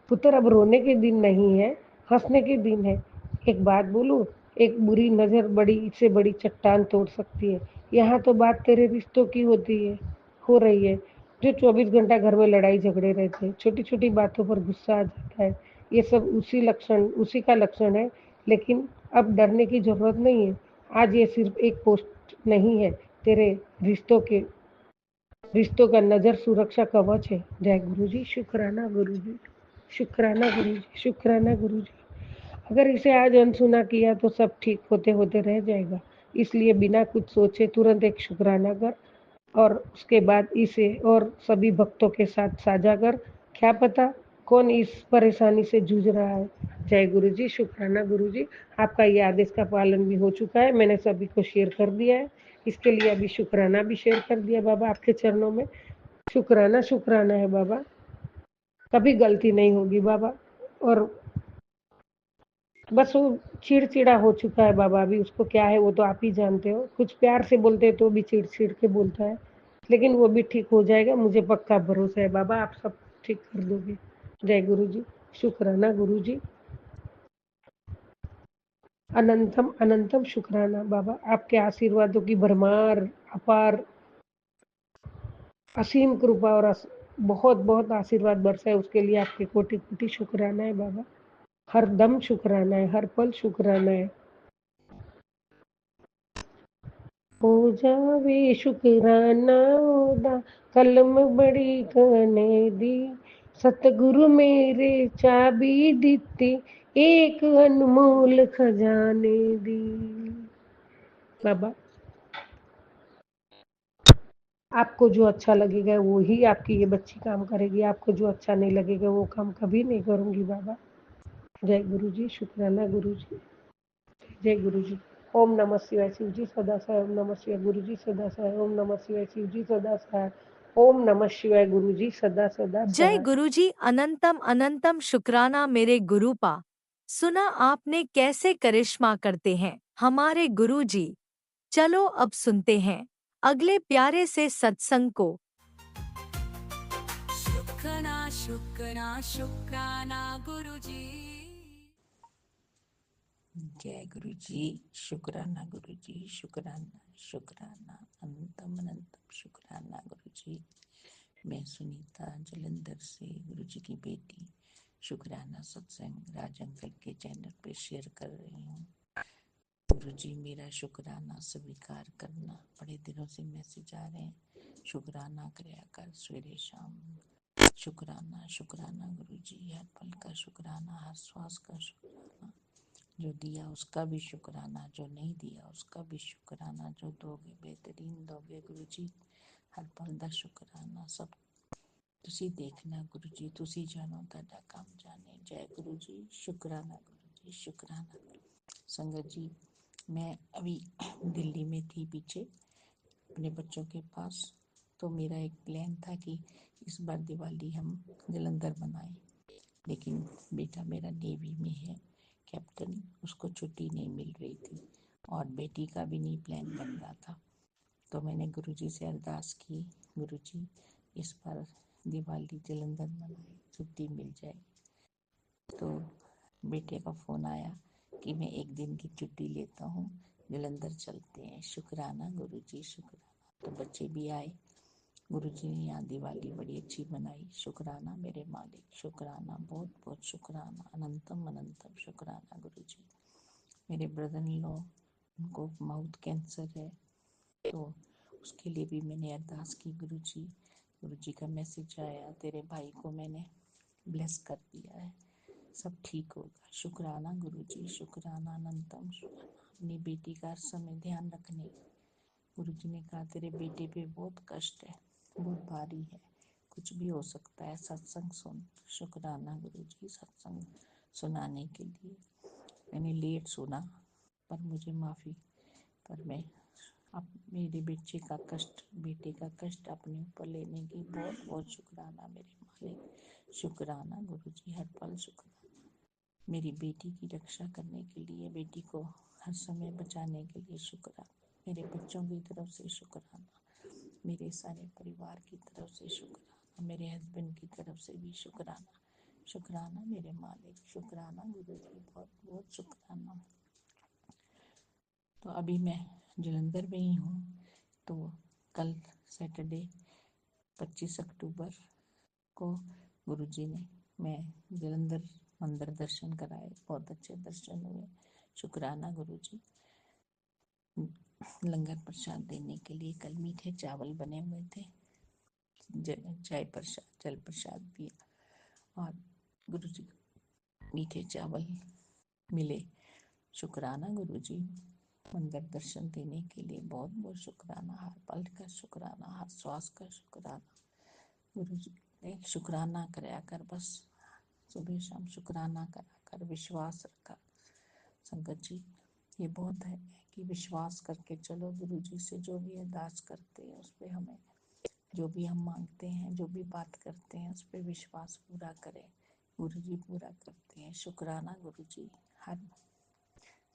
पुत्र अब रोने के दिन नहीं है, हंसने के दिन है। एक बात बोलूं, एक बुरी नजर बड़ी से बड़ी चट्टान तोड़ सकती है। यहाँ तो बात तेरे रिश्तों की हो रही है, जो 24 घंटा घर में लड़ाई झगड़े रहते हैं, छोटी छोटी बातों पर गुस्सा आ जाता है। ये सब उसी का लक्षण है। लेकिन अब डरने की जरूरत नहीं है। आज ये सिर्फ एक पोस्ट नहीं है तेरे रिश्तों के रिश्तों का नज़र सुरक्षा कवच है। जय गुरु जी, शुक्राना गुरु जी, शुक्राना गुरु जी, शुक्राना गुरु जी। अगर इसे आज अनसुना किया तो सब ठीक होते होते रह जाएगा। इसलिए बिना कुछ सोचे तुरंत एक शुक्राना कर और उसके बाद इसे और सभी भक्तों के साथ साझा कर। क्या पता कौन इस परेशानी से जूझ रहा है। जय गुरु जी, शुक्राना गुरु जी। आपका ये आदेश का पालन भी हो चुका है, मैंने सभी को शेयर कर दिया है। इसके लिए अभी शुक्राना भी शेयर कर दिया बाबा आपके चरणों में। शुक्राना शुक्राना है बाबा, कभी गलती नहीं होगी बाबा। और बस वो चिड़चिड़ा हो चुका है बाबा, अभी उसको क्या है वो तो आप ही जानते हो। कुछ प्यार से बोलते तो भी चिड़-चिड़ के बोलता है, लेकिन वो भी ठीक हो जाएगा, मुझे पक्का भरोसा है बाबा, आप सब ठीक कर दोगे। जय गुरु जी, शुक्राना गुरु जी, अनंतम अनंतम शुक्राना बाबा। आपके आशीर्वादों की भरमार, अपार, असीम कृपा और बहुत बहुत आशीर्वाद बरसाए, उसके लिए आपके कोटि कोटि शुक्राना है बाबा। हर दम शुक्राना है, हर पल शुक्राना है। हो जावे शुक्राना ओदा, कलम बड़ी कने दी, सतगुरु मेरे चाबी दिती, एक अनमोल खजाने दी। बाबा, आपको जो अच्छा लगेगा वो ही आपकी ये बच्ची काम करेगी, आपको जो अच्छा नहीं लगेगा वो काम कभी नहीं करूँगी बाबा। जय गुरु जी, शुक्राना गुरु जी, जय गुरु जी। ओम नमः शिवाय, शिव जी सदा सहाय। ओम नमः शिवाय, गुरु जी सदा सहाय। ओम नमः शिवाय, शिव जी सदा सहाय। ओम नमः शिवाय, गुरु जी सदा सदा जय सहाय। गुरुजी, अनंतम अनंतम शुक्राना मेरे गुरुपा। सुना आपने कैसे करिश्मा करते हैं हमारे गुरुजी। चलो अब सुनते हैं अगले प्यारे से सत्संग को। शुक्राना शुक्राना शुक्राना गुरुजी। जय गुरु जी, शुक्राना गुरु जी, शुक्राना शुक्राना अनंतम अनंतम शुक्राना गुरु जी। मैं सुनीता जलंधर से गुरु जी की बेटी शुक्राना सत्संग राज अंकल के चैनल पे शेयर कर रही हूँ। गुरु जी, मेरा शुक्राना स्वीकार करना। बड़े दिनों से मैसेज आ रहे हैं, शुक्राना कराया कर सवेरे शाम। शुक्राना शुक्राना गुरु जी, हर पल का शुक्राना, हर श्वास का शुक्राना। जो दिया उसका भी शुक्राना, जो नहीं दिया उसका भी शुक्राना। जो दोगे बेहतरीन दोगे गुरु जी, हर पल का शुक्राना। सब तुसी देखना गुरु जी, तुसी जानो, ताड़ा काम जाने। जय गुरु जी, शुक्राना गुरु जी, शुक्राना। संगत जी, मैं अभी दिल्ली में थी पीछे अपने बच्चों के पास, तो मेरा एक प्लान था कि इस बार दिवाली हम जलंधर मनाएं, लेकिन बेटा मेरा नेवी में है कैप्टन, उसको छुट्टी नहीं मिल रही थी और बेटी का भी नहीं प्लान बन रहा था। तो मैंने गुरुजी से अरदास की, गुरुजी इस बार दिवाली जलंधर मनाए, छुट्टी मिल जाए। तो बेटे का फ़ोन आया कि मैं एक दिन की छुट्टी लेता हूँ, जलंधर चलते हैं। शुक्राना गुरुजी, शुक्राना। तो बच्चे भी आए। गुरुजी ने यहाँ दिवाली बड़ी अच्छी मनाई। शुक्राना मेरे मालिक, शुक्राना, बहुत बहुत शुक्राना, अनंतम अनंतम शुक्राना गुरुजी। मेरे ब्रदर इन लॉ, उनको माउथ कैंसर है, तो उसके लिए भी मैंने अरदास की। गुरुजी का मैसेज आया, तेरे भाई को मैंने ब्लेस कर दिया है, सब ठीक होगा। शुक्राना गुरुजी, शुक्राना, अनंतम शुक्राना। अपनी बेटी का हर समय ध्यान रखने। गुरुजी ने कहा तेरे बेटे पे बहुत कष्ट है, बहुत भारी है, कुछ भी हो सकता है, सत्संग सुन। शुक्राना गुरुजी, सत्संग सुनाने के लिए। मैंने लेट सुना, पर मुझे माफ़ी। पर मैं अब मेरे बेटे का कष्ट अपने ऊपर लेने की बहुत बहुत शुक्राना मेरे मालिक। शुक्राना गुरुजी, हर पल शुक्राना। मेरी बेटी की रक्षा करने के लिए, बेटी को हर समय बचाने के लिए शुक्राना। मेरे बच्चों की तरफ से शुक्राना, मेरे सारे परिवार की तरफ से शुक्राना, मेरे हस्बैंड की तरफ से भी शुक्राना। शुक्राना मेरे मालिक, शुक्राना गुरुजी, बहुत बहुत शुक्राना। तो अभी मैं जलंधर में ही हूँ। तो कल सैटरडे 25 अक्टूबर को गुरुजी ने मैं जलंधर मंदिर दर्शन कराए, बहुत अच्छे दर्शन हुए। शुक्राना गुरुजी। लंगर प्रसाद देने के लिए कल मीठे चावल बने हुए थे, जय प्रसाद जल प्रसाद पिया और गुरुजी मीठे चावल मिले। शुक्राना गुरुजी, मंदिर दर्शन देने के लिए बहुत बहुत शुक्राना, हर पल का शुक्राना, हर श्वास का शुक्राना। गुरुजी ने शुक्राना कराया कर, बस सुबह शाम शुक्राना करा कर, विश्वास रखा। संगत जी ये बहुत है कि विश्वास करके चलो, गुरुजी से जो भी अरदास करते हैं उस पर हमें, जो भी हम मांगते हैं, जो भी बात करते हैं उस पर विश्वास पूरा करें, गुरुजी पूरा करते हैं। शुक्राना गुरुजी, हर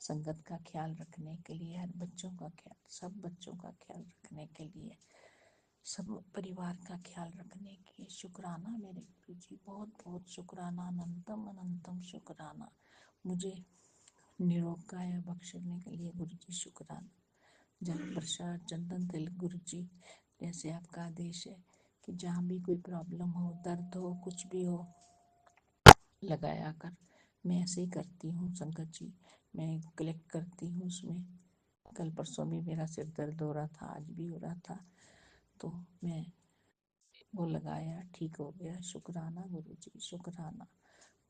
संगत का ख्याल रखने के लिए, हर बच्चों का ख्याल, सब बच्चों का ख्याल रखने के लिए, सब परिवार का ख्याल रखने के लिए शुक्राना मेरे गुरुजी, बहुत बहुत शुक्राना, अनंतम अनंतम शुक्राना। मुझे निरोग काया बख्शने के लिए गुरुजी शुक्राना। जल प्रसाद चंदन तिलक गुरुजी, जैसे आपका आदेश है कि जहाँ भी कोई प्रॉब्लम हो, दर्द हो, कुछ भी हो, लगाया कर। मैं ऐसे ही करती हूँ संगत जी, मैं कलेक्ट करती हूँ उसमें। कल परसों भी मेरा सिर दर्द हो रहा था, आज भी हो रहा था, तो मैं वो लगाया, ठीक हो गया। शुक्राना गुरुजी, शुक्राना,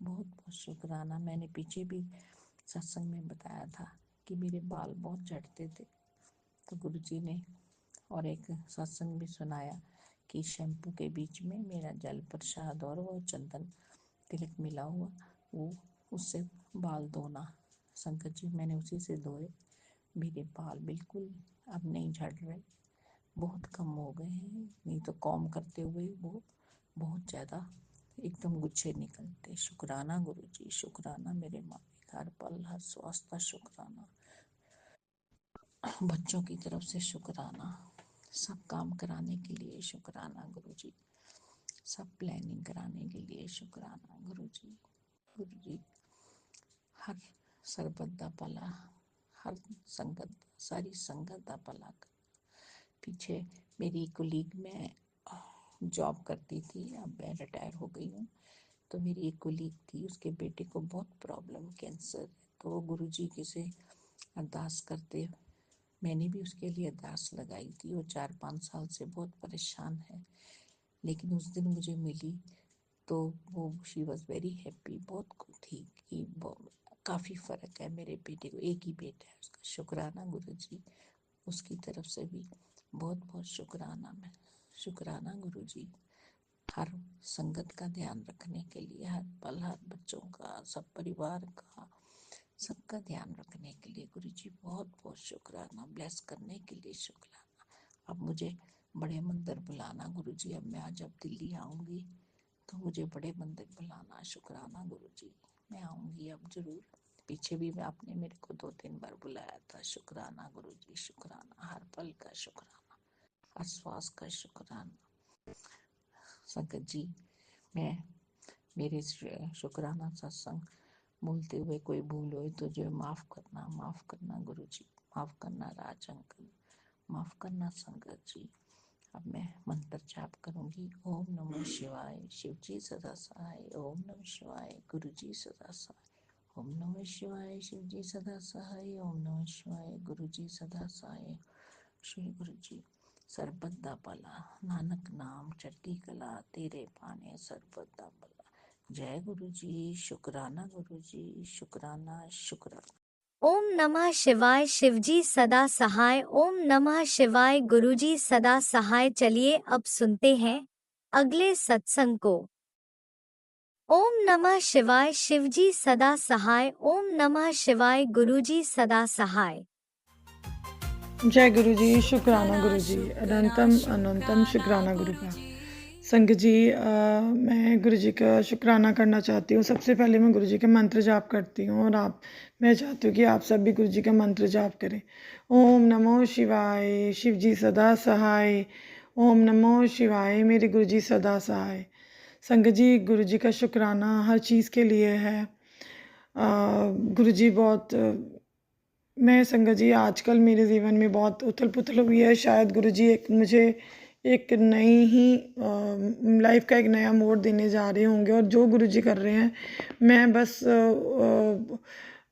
बहुत बहुत शुक्राना। मैंने पीछे भी सत्संग में बताया था कि मेरे बाल बहुत झड़ते थे, तो गुरुजी ने और एक सत्संग भी सुनाया कि शैम्पू के बीच में मेरा जल प्रसाद और वो चंदन तिलक मिला हुआ, वो उससे बाल धोना। संगत जी मैंने उसी से धोए, मेरे बाल बिल्कुल अब नहीं झड़ रहे, बहुत कम हो गए हैं, नहीं तो कॉम करते हुए वो बहुत ज़्यादा एकदम गुच्छे निकलते। शुक्राना गुरुजी, शुक्राना मेरे मालिक, हर पल हर स्वास्थ्य शुक्राना, बच्चों की तरफ से शुक्राना, सब काम कराने के लिए शुक्राना गुरुजी, सब प्लानिंग कराने के लिए शुक्राना गुरुजी। गुरुजी हर सरबत दा भला, हर संगत, सारी संगत दा भला कर। पीछे मेरी कोलीग, मैं जॉब करती थी, अब मैं रिटायर हो गई हूँ, तो मेरी एक कोलीग थी, उसके बेटे को बहुत प्रॉब्लम, कैंसर, तो वो गुरुजी के से अरदास करते, मैंने भी उसके लिए अरदास लगाई थी। वो 4-5 साल से बहुत परेशान है, लेकिन उस दिन मुझे मिली तो वो शी वॉज वेरी हैप्पी, बहुत थी कि काफ़ी फ़र्क है मेरे बेटे को, एक ही बेटा है उसका। शुक्राना गुरुजी, उसकी तरफ से भी बहुत बहुत शुक्राना। मैं शुक्राना गुरुजी, हर संगत का ध्यान रखने के लिए, हर पल हर बच्चों का, सब परिवार का, सबका ध्यान रखने के लिए गुरुजी बहुत बहुत शुक्राना, ब्लेस करने के लिए शुक्राना। अब मुझे बड़े मंदिर बुलाना गुरुजी, अब मैं जब दिल्ली आऊँगी तो मुझे बड़े मंदिर बुलाना। शुक्राना गुरुजी, मैं आऊँगी अब जरूर। पीछे भी मैं आपने मेरे को 2-3 बार बुलाया था। शुक्राना गुरुजी, शुक्राना, हर पल का शुक्राना, हर श्वास का शुक्राना। संगत जी मैं मेरे शुक्राना सत्संग बोलते हुए कोई भूल हुई तो जो माफ़ करना गुरुजी, माफ़ करना राज अंकल, माफ़ करना संगत जी। अब मैं मंत्र जाप करूंगी। ओम नमः शिवाय, शिव जी सदा सहाय। ओम नमः शिवाय, गुरु जी सदा सहाय। ओम नमः शिवाय, शिव जी सदा सहाय। ओम नमः शिवाय, गुरु जी सदा सहाय। श्री गुरु जी सरबत दा भला, नानक नाम चढ़ती कला, तेरे पाने सरबत दा भला। जय गुरु जी, शुक्राना गुरु जी, शुक्राना शुक्राना। ओम नमः शिवाय, शिवजी सदा सहाय। ओम नमः शिवाय, गुरुजी सदा सहाय। चलिए अब सुनते हैं अगले सत्संग को। ओम नमः शिवाय, शिवजी सदा सहाय। ओम नमः शिवाय, गुरुजी सदा सहाय। जय गुरु जी, शुक्राना गुरु जी, अनंतम अनंतम शुक्राना गुरु का। संग जी मैं गुरु जी का शुक्राना करना चाहती हूँ। सबसे पहले मैं गुरु जी के मंत्र जाप करती हूँ और मैं चाहती हूँ कि आप सब भी गुरु जी का मंत्र जाप करें। ओम नमो शिवाय, शिव जी सदा सहाय। ओम नमो शिवाय, मेरे गुरु जी सदा सहाय। संग जी गुरु जी का शुक्राना हर चीज़ के लिए है। गुरु जी बहुत मैं संगत जी आजकल मेरे जीवन में बहुत उथल पुथल हुई है। शायद गुरुजी मुझे एक नई ही लाइफ का एक नया मोड़ देने जा रहे होंगे और जो गुरुजी कर रहे हैं मैं बस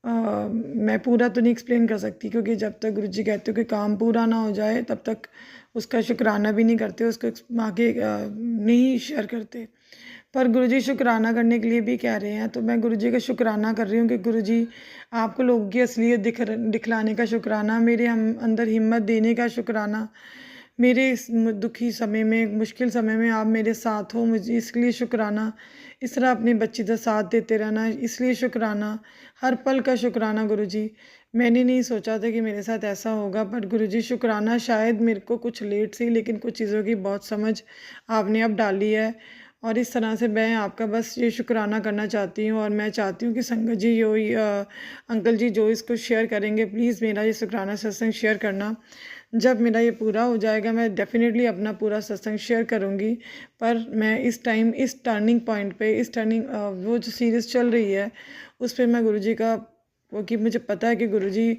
मैं पूरा तो नहीं एक्सप्लेन कर सकती, क्योंकि जब तक गुरुजी कहते हो कि काम पूरा ना हो जाए तब तक उसका शुक्राना भी नहीं करते, उसको आगे नहीं शेयर करते। पर गुरुजी शुक्राना करने के लिए भी कह रहे हैं, तो मैं गुरुजी का शुक्राना कर रही हूँ कि गुरुजी आपको लोगों की असलियत दिखलाने का शुक्राना, मेरे हम अंदर हिम्मत देने का शुक्राना, मेरे इस दुखी समय में, मुश्किल समय में आप मेरे साथ हो, मुझे इसलिए शुक्राना। इस तरह अपनी बच्ची का साथ देते रहना, इसलिए शुक्राना, हर पल का शुक्राना गुरुजी। मैंने नहीं सोचा था कि मेरे साथ ऐसा होगा, बट गुरुजी शुक्राना शायद मेरे को कुछ लेट सी, लेकिन कुछ चीज़ों की बहुत समझ आपने अब डाली है, और इस तरह से मैं आपका बस ये शुक्राना करना चाहती हूँ। और मैं चाहती हूँ कि संगत जी अंकल जी जो इसको शेयर करेंगे, प्लीज़ मेरा ये शुक्राना सत्संग शेयर करना। जब मेरा ये पूरा हो जाएगा मैं डेफ़िनेटली अपना पूरा सत्संग शेयर करूँगी, पर मैं इस टाइम इस टर्निंग पॉइंट पे, इस टर्निंग वो जो सीरीज़ चल रही है उस पे मैं गुरुजी का, क्योंकि मुझे पता है कि गुरुजी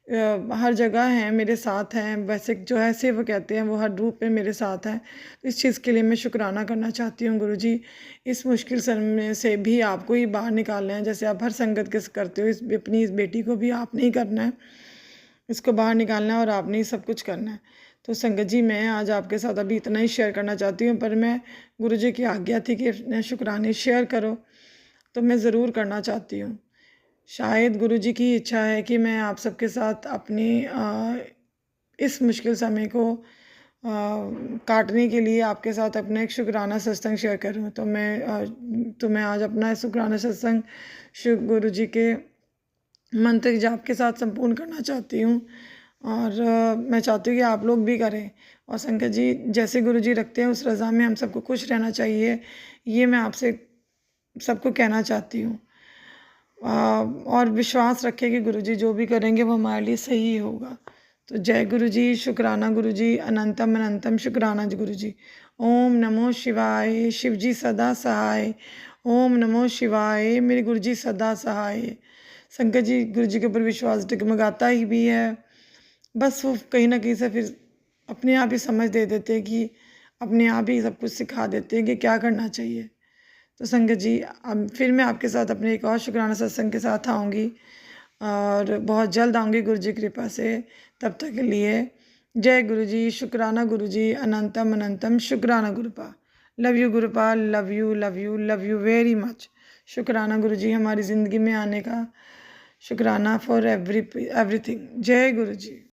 हर जगह हैं, मेरे साथ हैं, वैसे जो है से वो कहते हैं वो हर रूप में मेरे साथ हैं। तो इस चीज़ के लिए मैं शुक्राना करना चाहती हूँ गुरुजी। इस मुश्किल समय से भी आपको ही बाहर निकालना है, जैसे आप हर संगत के करते हो, अपनी इस बेटी को भी आपने ही करना है, इसको बाहर निकालना है और आपने ही सब कुछ करना है। तो संगत जी मैं आज आपके साथ अभी इतना ही शेयर करना चाहती हूँ, पर मैं गुरुजी की आज्ञा थी कि शुक्राने शेयर करो, तो मैं ज़रूर करना चाहती हूँ। शायद गुरुजी की इच्छा है कि मैं आप सबके साथ अपनी इस मुश्किल समय को काटने के लिए आपके साथ अपना एक शुक्राना सत्संग शेयर करूँ। तो मैं आज अपना शुक्राना सत्संग गुरुजी के मंत्र जाप के साथ संपूर्ण करना चाहती हूँ, और मैं चाहती हूँ कि आप लोग भी करें। और संगत जी जैसे गुरुजी रखते हैं उस रज़ा में हम सबको खुश रहना चाहिए, ये मैं आपसे सबको कहना चाहती हूँ। और विश्वास रखें कि गुरुजी जो भी करेंगे वो हमारे लिए सही होगा। तो जय गुरुजी, शुक्राना गुरुजी, अनंतम अनंतम शुक्राना गुरुजी। ओम नमो शिवाय, शिवजी सदा सहाय। ओम नमो शिवाय, मेरे गुरुजी सदा सहाय। संगत जी गुरुजी के ऊपर विश्वास डगमगाता ही भी है, बस वो कहीं ना कहीं से फिर अपने आप ही समझ दे देते हैं कि अपने आप ही सब कुछ सिखा देते हैं कि क्या करना चाहिए। तो संगत जी अब फिर मैं आपके साथ अपने एक और शुक्राना सत्संग के साथ आऊँगी, और बहुत जल्द आऊँगी गुरुजी की कृपा से। तब तक के लिए जय गुरुजी, शुक्राना गुरुजी, अनंतम अनंतम शुक्राना गुरुपा। लव यू गुरुपा, love you love you love you very much. शुक्राना गुरुजी हमारी ज़िंदगी में आने का, शुक्राना फॉर एवरीथिंग। जय गुरुजी।